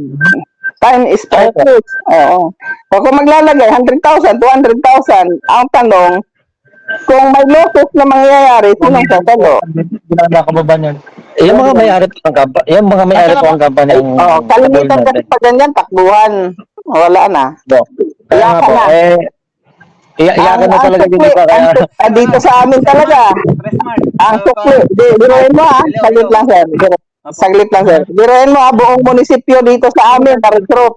[SPEAKER 5] Time is precious. Oo. O kung maglalagay 100,000, 200,000, ang tanong, kung may losses na mangyayari, sinong tatalo?
[SPEAKER 1] Ginagawa ko ba ba yan? Yung mga may-ari po ng company, yung mga may-ari po ng company ang
[SPEAKER 5] Kalimitan kasi pag ganyan, takbuhan. Wala na.
[SPEAKER 1] Kaya nga po, iyakan na talaga dito pa kaya.
[SPEAKER 5] Dito sa amin talaga.
[SPEAKER 3] Pressmart.
[SPEAKER 5] Ang sukli. Biruin mo saglit lang sir. Saglit lang sir. Biruin mo buong munisipyo dito sa amin, na-recruit.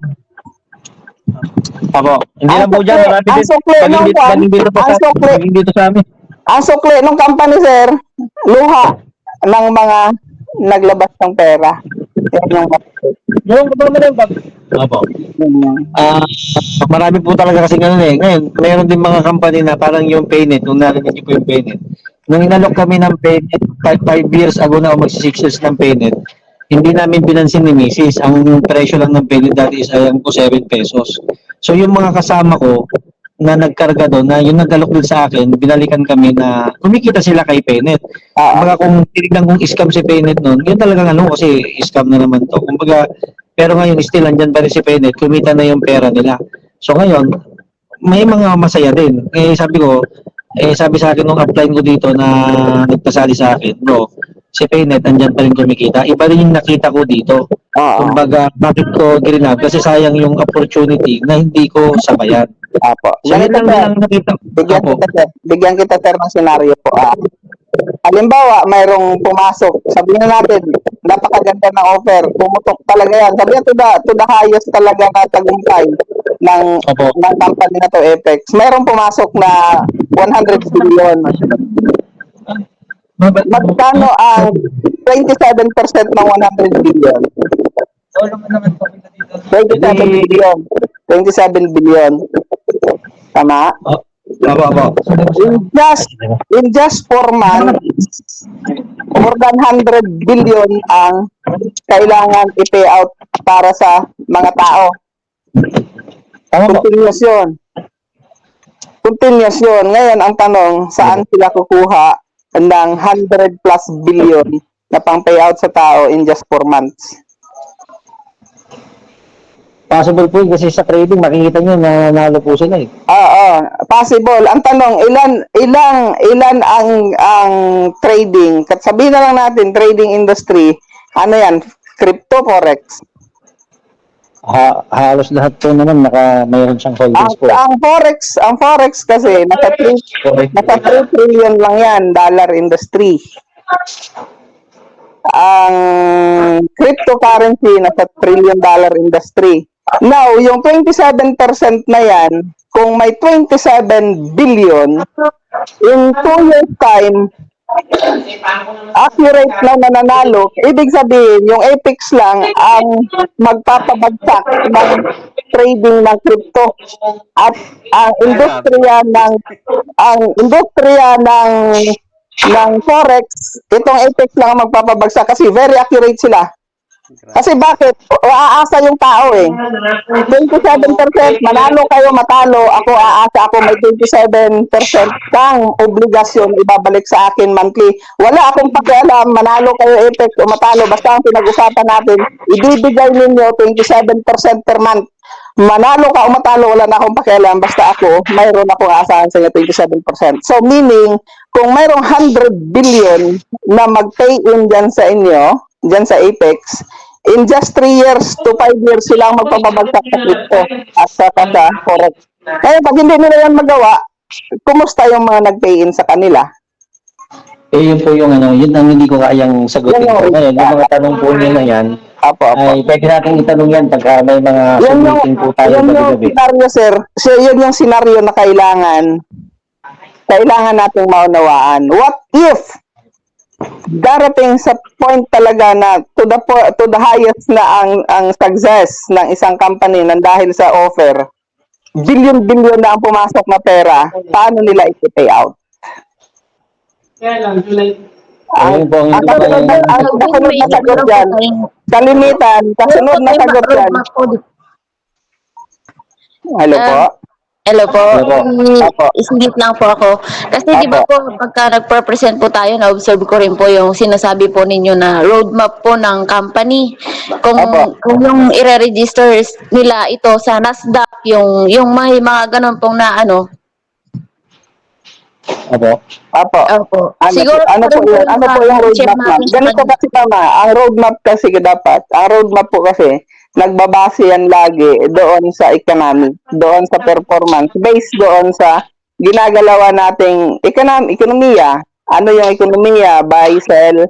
[SPEAKER 1] Ako, hindi lang po dyan, marami
[SPEAKER 5] ang
[SPEAKER 1] din.
[SPEAKER 5] sukli nung
[SPEAKER 1] Paging dito pa sa, paging dito sa amin.
[SPEAKER 5] Ang sukli ng company sir, luha ng mga naglabas ng pera.
[SPEAKER 1] Yung kapag yung pag... Opo. Marami po talaga kasi ngayon eh. Ngayon, mayroon din mga company na parang yung Paynet, nung narinig niyo po yung Paynet. Nung inalok kami ng Paynet, 5 years ago na o mag-6 years ng Paynet, hindi namin pinansin ni Mrs. Ang presyo lang ng Paynet dati is ayan po 7 pesos. So yung mga kasama ko na nagkarga doon, na yung nag-alok din sa akin, binalikan kami na kumikita sila kay Paynet. Kumbaga kung tinignan kong scam si Paynet noon, yun talagang kasi scam na naman to. Kumbaga, pero ngayon still andyan pa rin si Paynet, kumita na yung pera nila. So ngayon, may mga masaya din. Sabi sa akin nung upline ko dito na nagpasali sa akin, bro, si Paynet andyan pa rin kumikita. Iba rin yung nakita ko dito. Kumbaga, bakit ko ginab? Kasi sayang yung opportunity na hindi ko sabayan.
[SPEAKER 5] Apo.
[SPEAKER 1] So, yun lang nakita.
[SPEAKER 5] Bigyan kita sir ng senaryo po. Halimbawa, mayroong pumasok. Sabihin na natin, napakaganda ng offer. Pumutok talaga yan. Sabihin to the highest talaga na tagumpay ng company na to, Apex. Mayroong pumasok na 100 billion. Magkano ang 27% ng 100 billion? 27 billion. 27 billion. Tama? In just 4 months, more than 100 billion ang kailangan i-pay out para sa mga tao. Continuous yun. Continuous yun. Ngayon, ang tanong, saan sila kukuha ng 100 plus billion na pang payout sa tao in just 4 months?
[SPEAKER 1] Possible po kasi sa trading, makikita nyo na nanalo po sila eh.
[SPEAKER 5] Possible. Ang tanong, ilan ang trading? Sabihin na lang natin, trading industry, ano yan? Crypto, forex?
[SPEAKER 1] Halos lahat po naman mayroon siyang holdings po.
[SPEAKER 5] Ang forex kasi nasa 3 trillion lang yan, dollar industry. Ang cryptocurrency nasa $1 trillion industry. Now, yung 27% na yan, kung may 27 billion, in 2 years time, accurate na nananalo, ibig sabihin, yung Apex lang ang magpapabagsak ng trading ng crypto. At ang industriya ng forex, itong Apex lang ang magpapabagsak kasi very accurate sila. Kasi bakit? Aasa yung tao eh. 27%, manalo kayo, matalo, ako may 27% kang obligasyon ibabalik sa akin monthly. Wala akong pakialam, manalo kayo Apex o matalo, basta ang pinag-usapan natin, ibibigay ninyo 27% per month. Manalo ka o matalo, wala na akong pakialam, basta ako, mayroon akong aasahan sa inyo 27%. So meaning, kung mayroong 100 billion na mag-pay in dyan sa inyo, dyan sa Apex, in just 3 years to 5 years sila ang magpapabagsak sa crypto at sa forex. Kaya pag hindi nila yan magawa, kumusta yung mga nag-pay in sa kanila?
[SPEAKER 1] Yun po yung yun ang hindi ko kayang sagutin po. Ngayon, yung mga tanong po niyo na yan, ay pwede natin itanong yan pagka may mga submitting po tayo gabi-gabi.
[SPEAKER 5] Scenario, sir. So, yun yung scenario na kailangan nating maunawaan. What if darating sa point talaga na to the highest na ang success ng isang company nang dahil sa offer, billion na ang pumasok na pera, paano nila i-pay out?
[SPEAKER 1] Ayun po ang
[SPEAKER 5] Ang kasunod na, ang kasunod na sagot dyan, kalimitan, kasunod na sagot dyan.
[SPEAKER 2] roadmap po.
[SPEAKER 5] Hello po?
[SPEAKER 2] Hello po.
[SPEAKER 5] Apo.
[SPEAKER 2] Isingit lang po ako. Kasi di ba po, pagka nagpa-present po tayo, na-observe ko rin po yung sinasabi po ninyo na roadmap po ng company.
[SPEAKER 5] Apo.
[SPEAKER 2] Kung yung i-register nila ito sa NASDAQ, yung may mga ganun pong na ano,
[SPEAKER 1] Opo.
[SPEAKER 5] Apo.
[SPEAKER 2] opo.
[SPEAKER 5] Ano po yun? Ano po yung roadmap, ma'am? Ganito kasi tama, ang roadmap kasi dapat, ang roadmap po kasi, nagbabase yan lagi doon sa economic, doon sa performance, based doon sa ginagalawa nating ekonomiya. Ano yung ekonomiya? Buy, sell,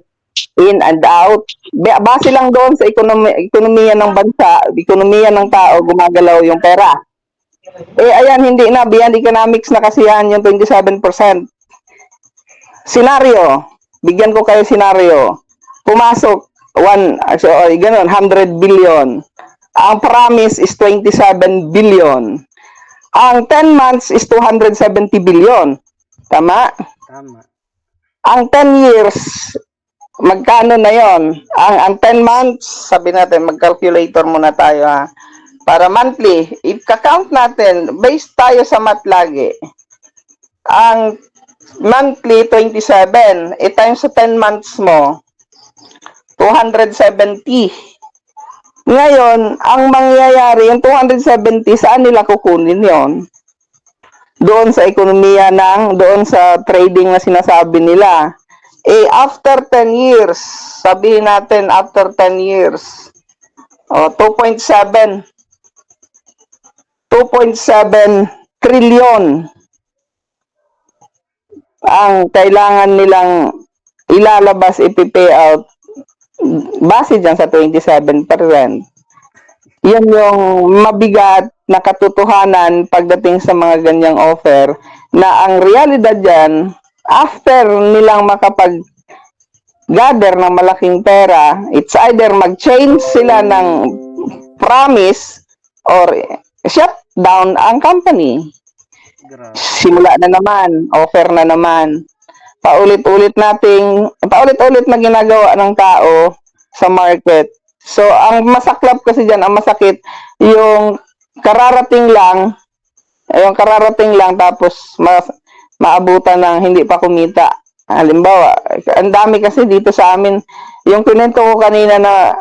[SPEAKER 5] in and out. Base lang doon sa ekonomiya ng bansa, ekonomiya ng tao, gumagalaw yung pera. Ayan, hindi na, beyond economics na kasi yan, yung 27%. Senaryo, bigyan ko kayo senaryo. Pumasok, ganun, 100 billion. Ang promise is 27 billion. Ang 10 months is 270 billion. Tama?
[SPEAKER 3] Tama.
[SPEAKER 5] Ang 10 years, magkano na yon? Ang 10 months, sabi natin, mag-calculator muna tayo ha. Para monthly, i-count natin, based tayo sa math lagi. Ang monthly, 27. Times sa 10 months mo, 270. Ngayon, ang mangyayari, yung 270, saan nila kukunin yon? Doon sa ekonomiya doon sa trading na sinasabi nila. After 10 years, sabihin natin after 10 years, 2.7 trillion ang kailangan nilang ilalabas, ipipay out base dyan sa 27%. Yan yung mabigat na katotohanan pagdating sa mga ganyang offer na ang realidad dyan, after nilang makapag-gather ng malaking pera, it's either mag-change sila ng promise or shut down ang company.
[SPEAKER 3] Grabe.
[SPEAKER 5] Simula na naman, offer na naman. Paulit-ulit na ginagawa ng tao sa market. So, ang masaklap kasi dyan, ang masakit, yung kararating lang tapos maabutan ng hindi pa kumita. Halimbawa, ang dami kasi dito sa amin, yung kinento ko kanina na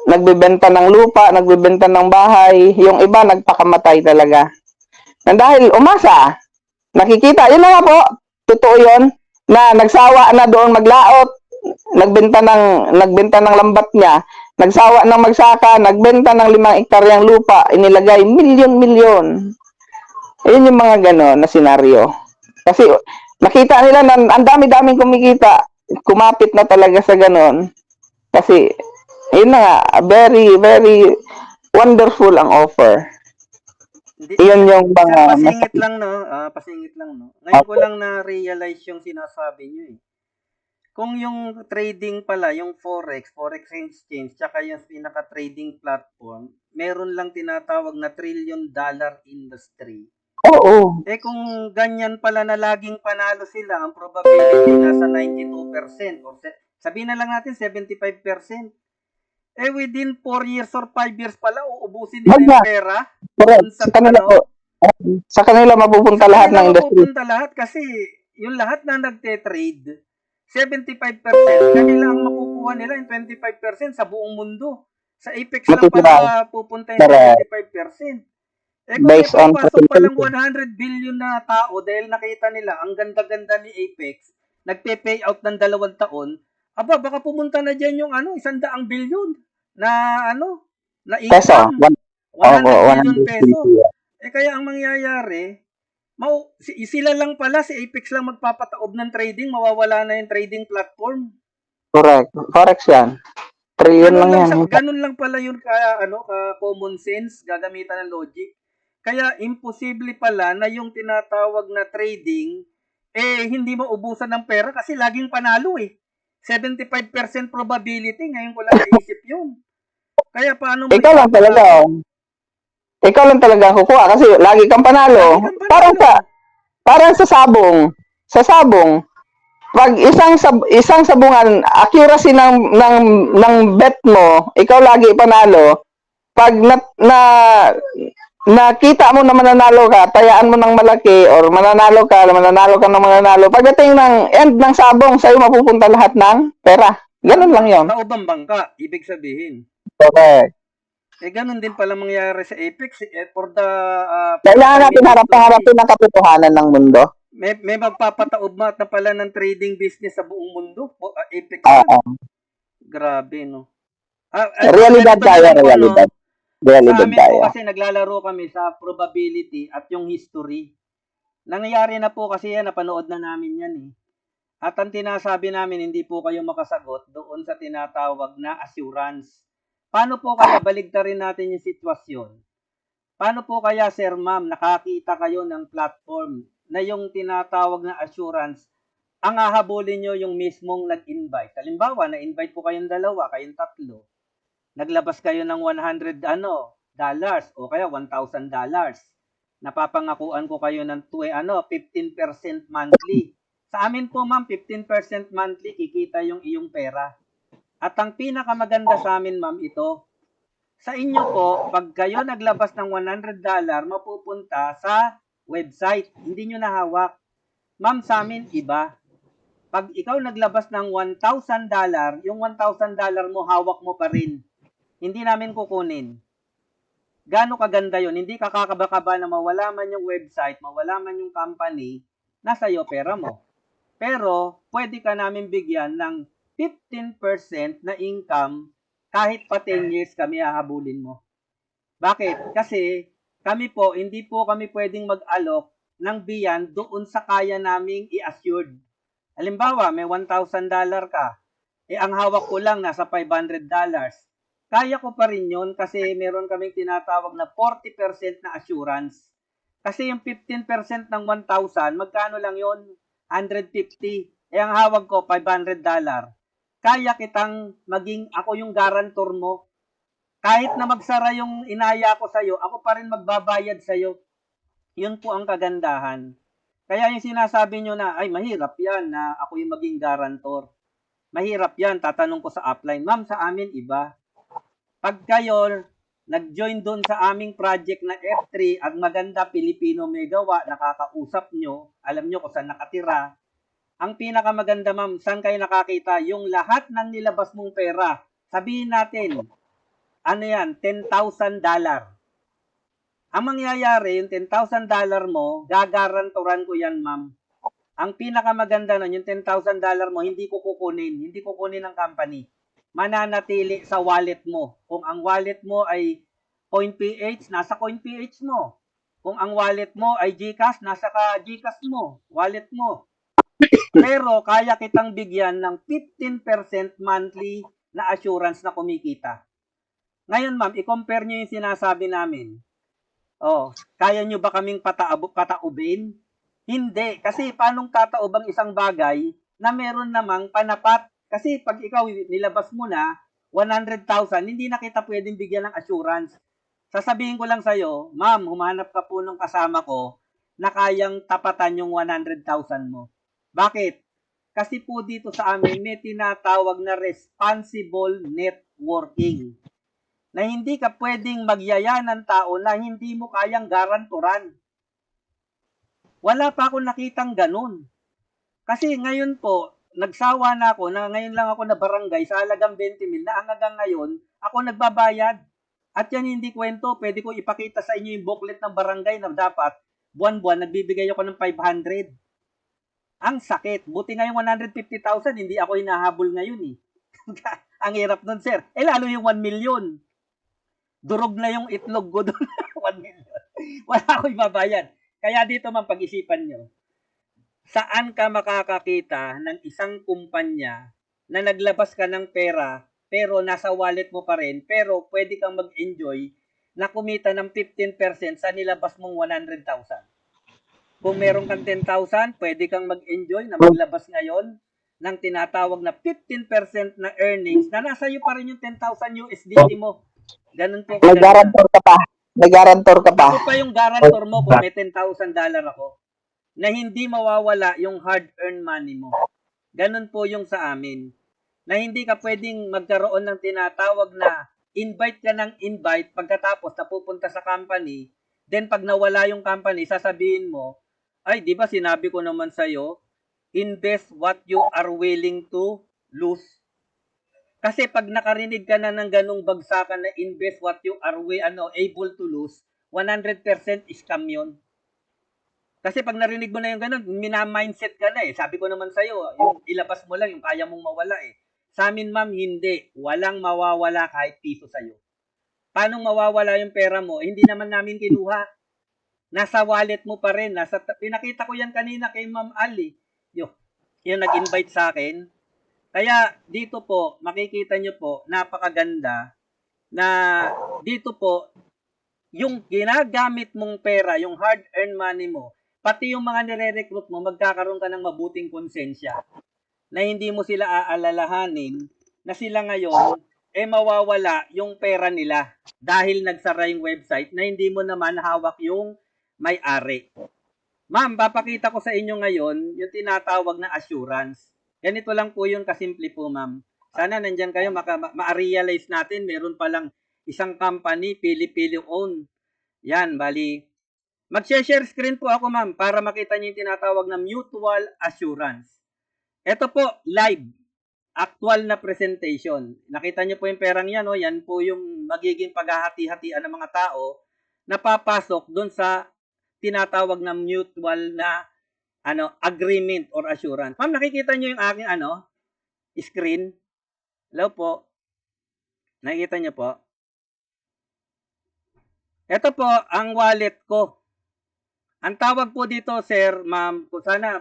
[SPEAKER 5] nagbebenta ng lupa, nagbebenta ng bahay, yung iba nagpakamatay talaga. Dahil umasa, nakikita, yun na nga po, totoo yun, na nagsawa na doon maglaot, nagbenta ng lambat niya, nagsawa ng magsaka, nagbenta ng 5 hektaryang lupa, inilagay milyon-milyon. Ayun yung mga gano'n na senaryo. Kasi nakita nila na ang dami-daming kumikita, kumapit na talaga sa gano'n. Kasi, yun na nga, very, very wonderful ang offer. Iyon yung mga
[SPEAKER 3] pasingit lang no. Ngayon ko lang na-realize yung sinasabi niyo eh. Kung yung trading pala, yung forex exchange, tsaka yung pinaka-trading platform, meron lang tinatawag na $1 trillion industry.
[SPEAKER 5] Oo.
[SPEAKER 3] Kung ganyan pala na laging panalo sila, ang probability nasa 92%, or sabihin na lang natin 75%. Within 4 years or 5 years pala, uubusin nila yung pera.
[SPEAKER 5] Correct. Sa kanila mapupunta lahat ng industry.
[SPEAKER 3] Mapupunta lahat kasi yung lahat na nagte-trade, 75%, kanila ang makukuha nila yung 25% sa buong mundo. Sa Apex lang pala pupunta yung 75%.
[SPEAKER 5] Based on
[SPEAKER 3] pasok pa lang 100 billion na tao dahil nakita nila ang ganda-ganda ni Apex, nagpe-pay out ng 2 taon, baka pumunta na dyan yung 100 billion na income. 100 billion peso. Kaya ang mangyayari, sila lang pala, si Apex lang magpapataob ng trading, mawawala na yung trading platform.
[SPEAKER 5] Correct. Forex yan. Trillion lang yan.
[SPEAKER 3] Ganun lang pala yun common sense, gagamitan ng logic. Kaya imposible pala na yung tinatawag na trading, hindi maubusan ng pera kasi laging panalo 75% probability, ngayon ko lang naisip yun. Kaya paano mo... Ikaw
[SPEAKER 5] lang talaga kukuha kasi lagi kang panalo. Parang sa sabong. pag isang sabungan, accuracy ng bet mo, ikaw lagi panalo. Pag nakita mo na mananalo ka, tayaan mo ng malaki or mananalo ka ng mananalo. Pagdating ng end ng sabong, sa'yo mapupunta lahat ng pera. Ganun lang 'yon.
[SPEAKER 3] Taobang bangka, ibig sabihin.
[SPEAKER 5] Okay.
[SPEAKER 3] Ganun din pala mangyayari sa Apex for the
[SPEAKER 5] Kailangan natin harap-harapin ang katotohanan ng mundo.
[SPEAKER 3] may magpapataubmat na pala ng trading business sa buong mundo. Apex. Grabe, no?
[SPEAKER 5] Realidad
[SPEAKER 3] ganito
[SPEAKER 5] tayo,
[SPEAKER 3] na lang po,
[SPEAKER 5] realidad.
[SPEAKER 3] no? Sa
[SPEAKER 5] Realidad
[SPEAKER 3] amin po
[SPEAKER 5] tayo.
[SPEAKER 3] kasi naglalaro kami sa probability at yung history. Nangyayari na po kasi yan, napanood na namin yan eh. At ang tinasabi namin, hindi po kayo makasagot doon sa tinatawag na assurance. Paano po kaya baligtarin natin yung sitwasyon? Paano po kaya, Sir Ma'am, nakakita kayo ng platform na yung tinatawag na assurance, ang hahabulin nyo yung mismong nag-invite? Halimbawa, na-invite po kayong dalawa, kayong tatlo. Naglabas kayo ng $100 o kaya $1,000. Napapangakuan ko kayo ng 15% monthly. Sa amin po, ma'am, 15% monthly, kikita yung iyong pera. At ang pinakamaganda sa amin, ma'am, ito, sa inyo po, pag kayo naglabas ng $100, mapupunta sa website. Hindi nyo nahawak. Ma'am, sa amin, iba. Pag ikaw naglabas ng $1,000, yung $1,000 mo, hawak mo pa rin. Hindi namin kukunin. Gaano kaganda yon? Hindi ka kakaba-kaba na mawala man yung website, mawala man yung company, nasa iyo pera mo. Pero, pwede ka namin bigyan ng 15% na income kahit pa 10 years kami hahabulin mo. Bakit? Kasi kami po, hindi po kami pwedeng mag-alok ng beyond doon sa kaya naming i-assured. Halimbawa, may $1,000 ka. Ang hawak ko lang nasa $500. Kaya ko pa rin yun kasi meron kaming tinatawag na 40% na assurance. Kasi yung 15% ng 1,000, magkano lang yun? 150. Ang hawak ko, $500. Kaya kitang maging ako yung garantor mo. Kahit na magsara yung inaya ko sa'yo, ako pa rin magbabayad sa'yo. Yun po ang kagandahan. Kaya yung sinasabi nyo na, ay mahirap yan na ako yung maging garantor. Mahirap yan, tatanong ko sa upline. Ma'am, sa amin iba. Pag kayo nag-join doon sa aming project na F3 at maganda Pilipino may gawa, nakakausap nyo, alam nyo kung saan nakatira. Ang pinakamaganda, ma'am, saan kayo nakakita? Yung lahat ng nilabas mong pera, sabihin natin, ano yan, $10,000. Ang mangyayari, yung $10,000 mo, gagarantoran ko yan, ma'am. Ang pinakamaganda nun, yung $10,000 mo, hindi ko kukunin ng company. Mananatili sa wallet mo. Kung ang wallet mo ay CoinPH, nasa CoinPH mo. Kung ang wallet mo ay GCash, nasa GCash mo, wallet mo. Pero kaya kitang bigyan ng 15% monthly na assurance na kumikita. Ngayon, ma'am, i-compare nyo yung sinasabi namin. Kaya nyo ba kaming pataubin? Hindi. Kasi paanong tataob ang isang bagay na meron namang panapat? Kasi pag ikaw nilabas mo na 100,000, hindi na kita pwedeng bigyan ng assurance. Sasabihin ko lang sa'yo, ma'am, humanap ka po ng kasama ko na kayang tapatan yung 100,000 mo. Bakit? Kasi po dito sa amin may tinatawag na responsible networking. Na hindi ka pwedeng magyaya ng tao na hindi mo kayang garanturan. Wala pa akong nakitang ganun. Kasi ngayon po, nagsawa na ako na ngayon lang ako na barangay sa halagang 20,000 na hanggang ngayon, ako nagbabayad. At yan hindi kwento, pwede ko ipakita sa inyo yung booklet ng barangay na dapat buwan-buwan nagbibigay ako ng 500. Ang sakit. Buti nga yung 150,000, hindi ako hinahabol ngayon eh. Ang hirap nun, sir. Lalo yung 1 million. Durog na yung itlog ko doon. 1 million. Wala akong ibabayad. Kaya dito man pag-isipan nyo. Saan ka makakakita ng isang kumpanya na naglabas ka ng pera pero nasa wallet mo pa rin pero pwede kang mag-enjoy na kumita ng 15% sa nilabas mong 100,000. Kung meron kang 10,000, pwede kang mag-enjoy na maglabas ngayon ng tinatawag na 15% na earnings na nasa iyo pa rin yung 10,000 USDT mo. Ganun po.
[SPEAKER 5] May garantor ka pa. May garantor ka pa.
[SPEAKER 3] Ako pa yung garantor mo kung may $10,000 ako na hindi mawawala yung hard-earned money mo. Ganun po yung sa amin. Na hindi ka pwedeng magkaroon ng tinatawag na invite ka ng invite pagkatapos napupunta sa company, then pag nawala yung company, sasabihin mo, ay, di ba sinabi ko naman sa'yo, invest what you are willing to lose. Kasi pag nakarinig ka na ng ganung bagsakan na invest what you are able to lose, 100% scam yun. Kasi pag narinig mo na yung ganun, mina-mindset ka na eh. Sabi ko naman sa'yo, yung ilabas mo lang, yung kaya mong mawala eh. Sa amin, ma'am, hindi. Walang mawawala kahit piso sa'yo. Paano mawawala yung pera mo? Hindi naman namin kinuha. Nasa wallet mo pa rin. Pinakita ko yan kanina kay Ma'am Ali. Yung nag-invite sa akin. Kaya dito po, makikita nyo po, napakaganda na dito po, yung ginagamit mong pera, yung hard-earned money mo, pati yung mga nire-recruit mo, magkakaroon ka ng mabuting konsensya na hindi mo sila aalalahanin na sila ngayon mawawala yung pera nila dahil nagsara yung website na hindi mo naman hawak yung may-ari. Ma'am, papakita ko sa inyo ngayon yung tinatawag na assurance. Ganito lang po yung kasimple po, ma'am. Sana nandyan kayo, ma-realize natin, meron palang isang company, pili-pili own. Yan, bali. Mag-share screen po ako, ma'am, para makita niyo yung tinatawag na mutual assurance. Ito po, live. Actual na presentation. Nakita niyo po yung perang yan, no? Yan po yung magiging paghahati-hatian ng mga tao na papasok doon sa tinatawag na mutual na agreement or assurance. Ma'am, nakikita niyo yung aking screen? Hello po. Nakikita niyo po? Ito po ang wallet ko. Ang tawag po dito, sir, ma'am, kung sana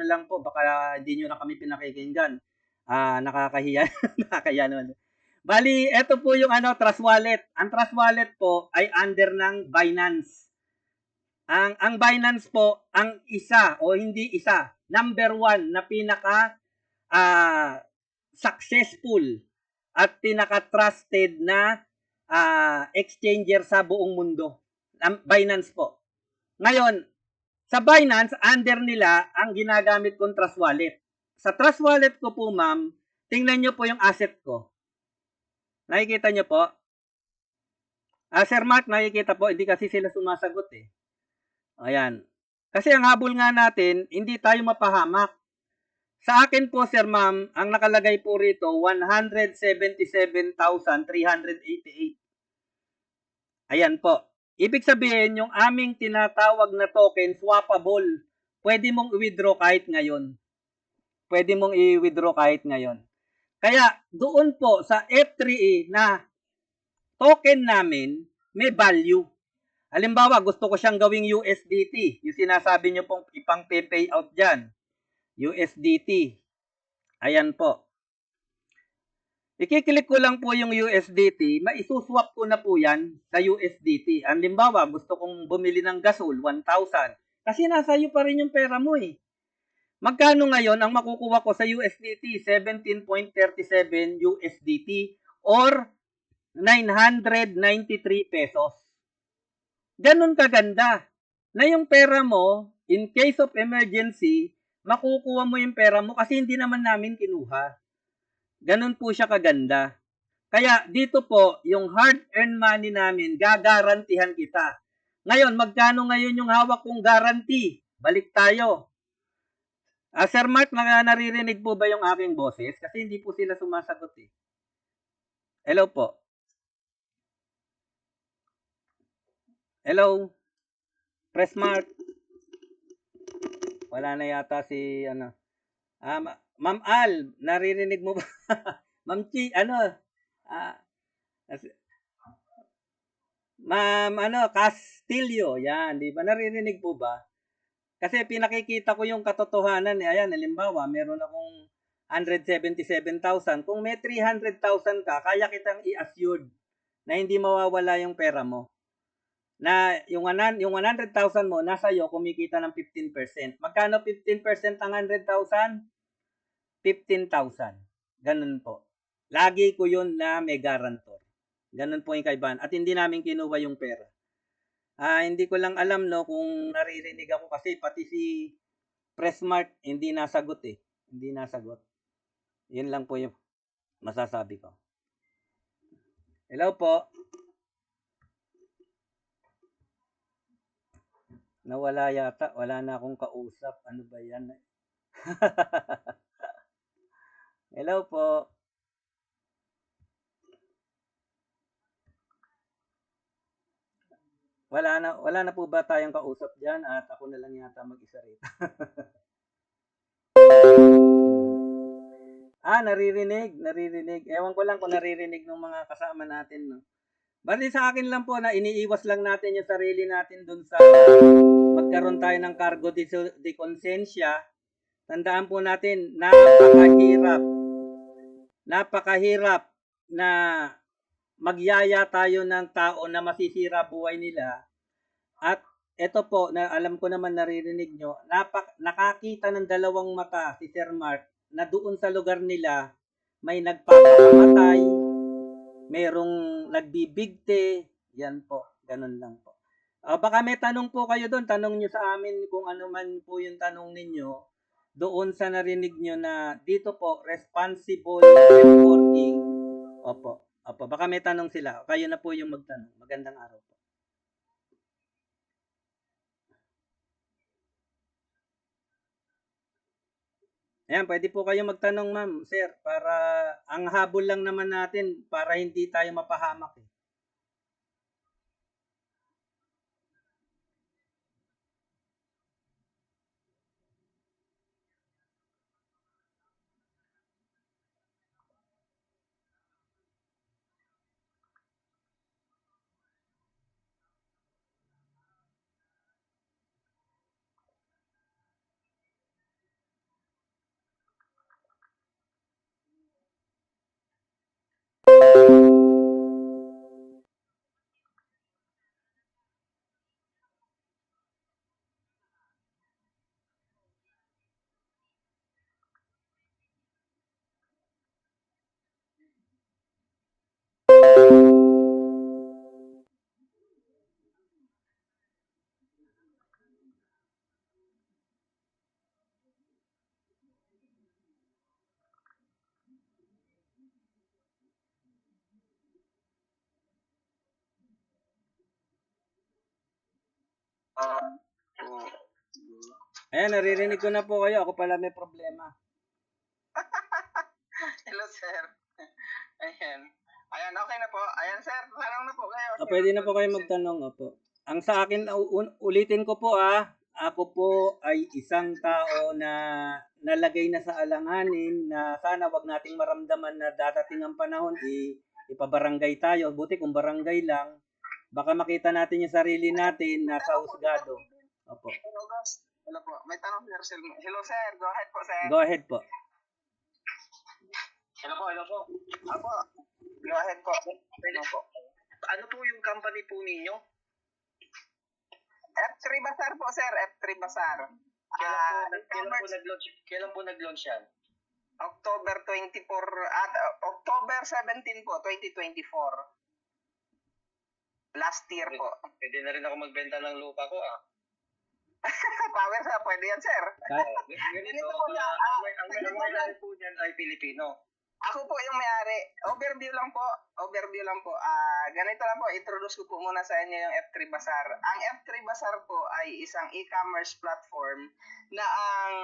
[SPEAKER 3] lang po, baka hindi niyo na kami pinakikinggan. Nakakahiya. Nakakahiya naman. Bali, ito po yung Trust Wallet. Ang Trust Wallet po ay under ng Binance. Ang Binance po, ang isa o hindi isa, number 1 na pinaka successful at pinaka-trusted na exchanger sa buong mundo. Binance po. Ngayon, sa Binance, under nila ang ginagamit kong Trust Wallet. Sa Trust Wallet ko po, ma'am, tingnan nyo po yung asset ko. Nakikita nyo po? Sir Mark, nakikita po, hindi kasi sila sumasagot eh. Ayan. Kasi ang habol nga natin, hindi tayo mapahamak. Sa akin po, sir ma'am, ang nakalagay po rito, 177,388. Ayan po. Ibig sabihin, yung aming tinatawag na token, swappable, pwede mong i-withdraw kahit ngayon. Pwede mong i-withdraw kahit ngayon. Kaya, doon po sa F3E na token namin, may value. Halimbawa, gusto ko siyang gawing USDT. Yung sinasabi nyo pong ipang payout dyan. USDT. Ayan po. Ikiklik ko lang po yung USDT. Maisuswap ko na po yan sa USDT. Halimbawa, gusto kong bumili ng gasol, 1,000. Kasi nasa iyo pa rin yung pera mo eh. Magkano ngayon ang makukuha ko sa USDT? 17.37 USDT or 993 pesos. Ganun kaganda na yung pera mo, in case of emergency, makukuha mo yung pera mo kasi hindi naman namin kinuha. Ganun po siya kaganda. Kaya dito po, yung hard-earned money namin, gagarantihan kita. Ngayon, magkano ngayon yung hawak kong guarantee? Balik tayo. Sir Mark, naririnig po ba yung aking boses? Kasi hindi po sila sumasagot eh. Hello po. Hello? Press Mark. Wala na yata si Ma'am Al, naririnig mo ba? Ma'am Chi, Ma'am Castillo, yan, di ba? Naririnig po ba? Kasi pinakikita ko yung katotohanan eh. Ayan, halimbawa, meron akong 177,000. Kung may 300,000 ka, kaya kitang i-assured na hindi mawawala yung pera mo. Na yung 100,000 mo, nasa iyo, kumikita ng 15%. Magkano 15% ang 100,000? 15,000. Ganun po. Lagi ko yun na may guarantor. Ganun po yung kaibahan. At hindi namin kinuha yung pera. Hindi ko lang alam no kung naririnig ako kasi pati si Pressmart hindi nasagot eh. Hindi nasagot. Yun lang po yung masasabi ko. Hello po. Nawala yata. Wala na akong kausap. Ano ba yan? Hello po. Wala na po ba tayong kausap diyan at ako na lang yata mag-isa rito. Naririnig. Ewan ko lang kung naririnig ng mga kasama natin, no. Bali sa akin lang po na iniiwas lang natin yung sarili natin dun sa magkaroon tayo ng cargo de konsensya. Tandaan po natin, napakahirap na magyaya tayo ng tao na masisira buhay nila. At ito po, na alam ko naman naririnig nyo, nakakita ng dalawang mata si Sir Mark na doon sa lugar nila may nagpapakamatay, merong nagbibigte, yan po, ganun lang po. Baka may tanong po kayo doon, tanong nyo sa amin kung ano man po yung tanong ninyo doon sa narinig nyo na dito po, responsible networking. Opo, baka may tanong sila. Kayo na po yung magtanong. Magandang araw po. Ayan, pwede po kayo magtanong, ma'am, sir, para ang habol lang naman natin para hindi tayo mapahamak. Ayan, naririnig ko na po kayo. Ako pala may problema.
[SPEAKER 5] Hello, sir. Ayan, okay na po. Ayan, sir, tanong na po kayo.
[SPEAKER 3] Pwede na po kayo magtanong. Opo. Ang sa akin, ulitin ko po ako po ay isang tao na nalagay na sa alanganin na sana wag nating maramdaman na dadating ang panahon, ipabarangay tayo. Buti kung barangay lang, baka makita natin yung sarili natin nasa husgado. Opo.
[SPEAKER 5] Hello po. May tanong, sir. Hello, sir. Go ahead po, sir.
[SPEAKER 3] Go ahead po.
[SPEAKER 5] Hello po. Apo. Go ahead po. Hello po.
[SPEAKER 7] Ano po yung company po ninyo?
[SPEAKER 5] F3 Bazaar po, sir. F3 Bazaar.
[SPEAKER 7] Kailan po nag-launch yan?
[SPEAKER 5] October 24 at October 17 po, 2024. Last year po.
[SPEAKER 7] Pwede na rin ako magbenta ng lupa ko
[SPEAKER 5] Power sa pwede yan, sir.
[SPEAKER 7] Ganito
[SPEAKER 5] po na,
[SPEAKER 7] ang may-ari po niyan ay Pilipino.
[SPEAKER 5] Ako po yung may-ari. Overview lang po. Ganito lang po, introduce ko po muna sa inyo yung F3 Bazaar. Ang F3 Bazaar po ay isang e-commerce platform na ang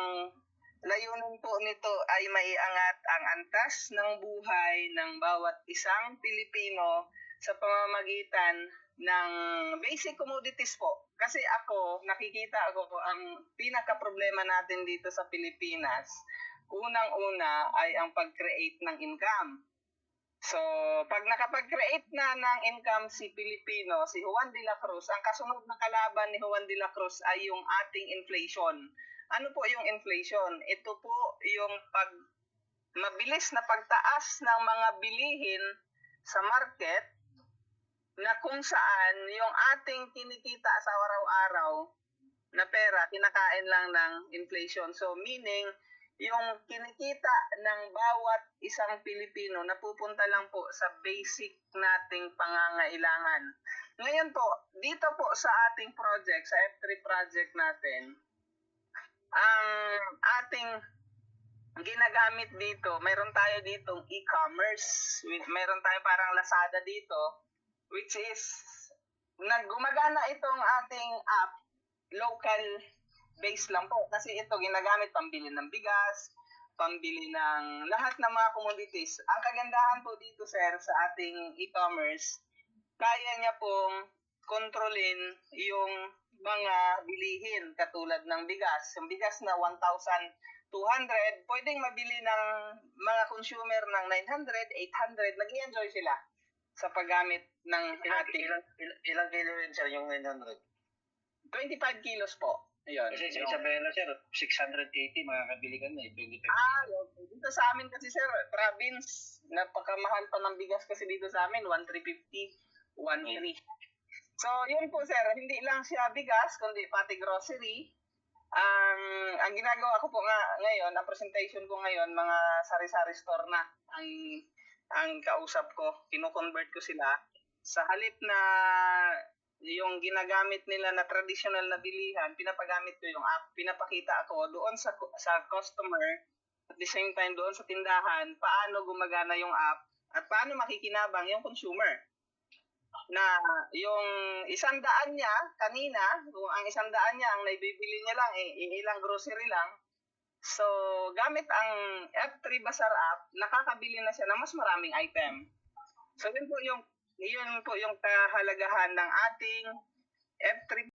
[SPEAKER 5] layunin po nito ay maiangat ang antas ng buhay ng bawat isang Pilipino sa pamamagitan ng basic commodities po. Kasi nakikita ako ang pinaka-problema natin dito sa Pilipinas, unang-una ay ang pag-create ng income. So, pag nakapag-create na ng income si Pilipino, si Juan de la Cruz, ang kasunod na kalaban ni Juan de la Cruz ay yung ating inflation. Ano po yung inflation? Ito po yung mabilis na pagtaas ng mga bilihin sa market na kung saan yung ating kinikita sa araw-araw na pera, kinakain lang ng inflation. So, meaning, yung kinikita ng bawat isang Pilipino napupunta lang po sa basic nating pangangailangan. Ngayon po, dito po sa ating project, sa F3 project natin, ang ating
[SPEAKER 8] ang ginagamit dito, mayroon tayo ditong e-commerce. Mayroon tayo parang Lazada dito, which is, gumagana itong ating app, local base lang po. Kasi ito ginagamit pambili ng bigas, pambili ng lahat ng mga commodities. Ang kagandahan po dito, sir, sa ating e-commerce, kaya niya pong kontrolin yung mga bilihin katulad ng bigas. Yung bigas na 1,200, pwedeng mabili ng mga consumer ng 900, 800. Nag-i-enjoy sila sa paggamit ng ating
[SPEAKER 7] Ilang kilo rin sir yung 900?
[SPEAKER 8] 25 kilos po. Ayun.
[SPEAKER 7] Kasi sa Isabela sir, 680 makakabili ka na 25
[SPEAKER 8] Okay. Dito sa amin kasi, sir, province, napakamahal pa ng bigas kasi dito sa amin, 1,350, 1,300. So, yun po, sir, hindi lang siya bigas, kundi pati grocery. Ang ginagawa ko po ngayon, ang presentation ko ngayon, mga sari-sari store na ang kausap ko, kino-convert ko sila. Sa halip na yung ginagamit nila na traditional na bilihan, pinapagamit ko yung app, pinapakita ako doon sa customer, at the same time doon sa tindahan, paano gumagana yung app, at paano makikinabang yung consumer. Na yung 100 niya kanina, kung ang 100 niya ang naibibili niya lang ilang grocery lang. So gamit ang F3 Bazaar app, nakakabili na siya ng mas maraming item. So yun po yung kahalagahan ng ating F3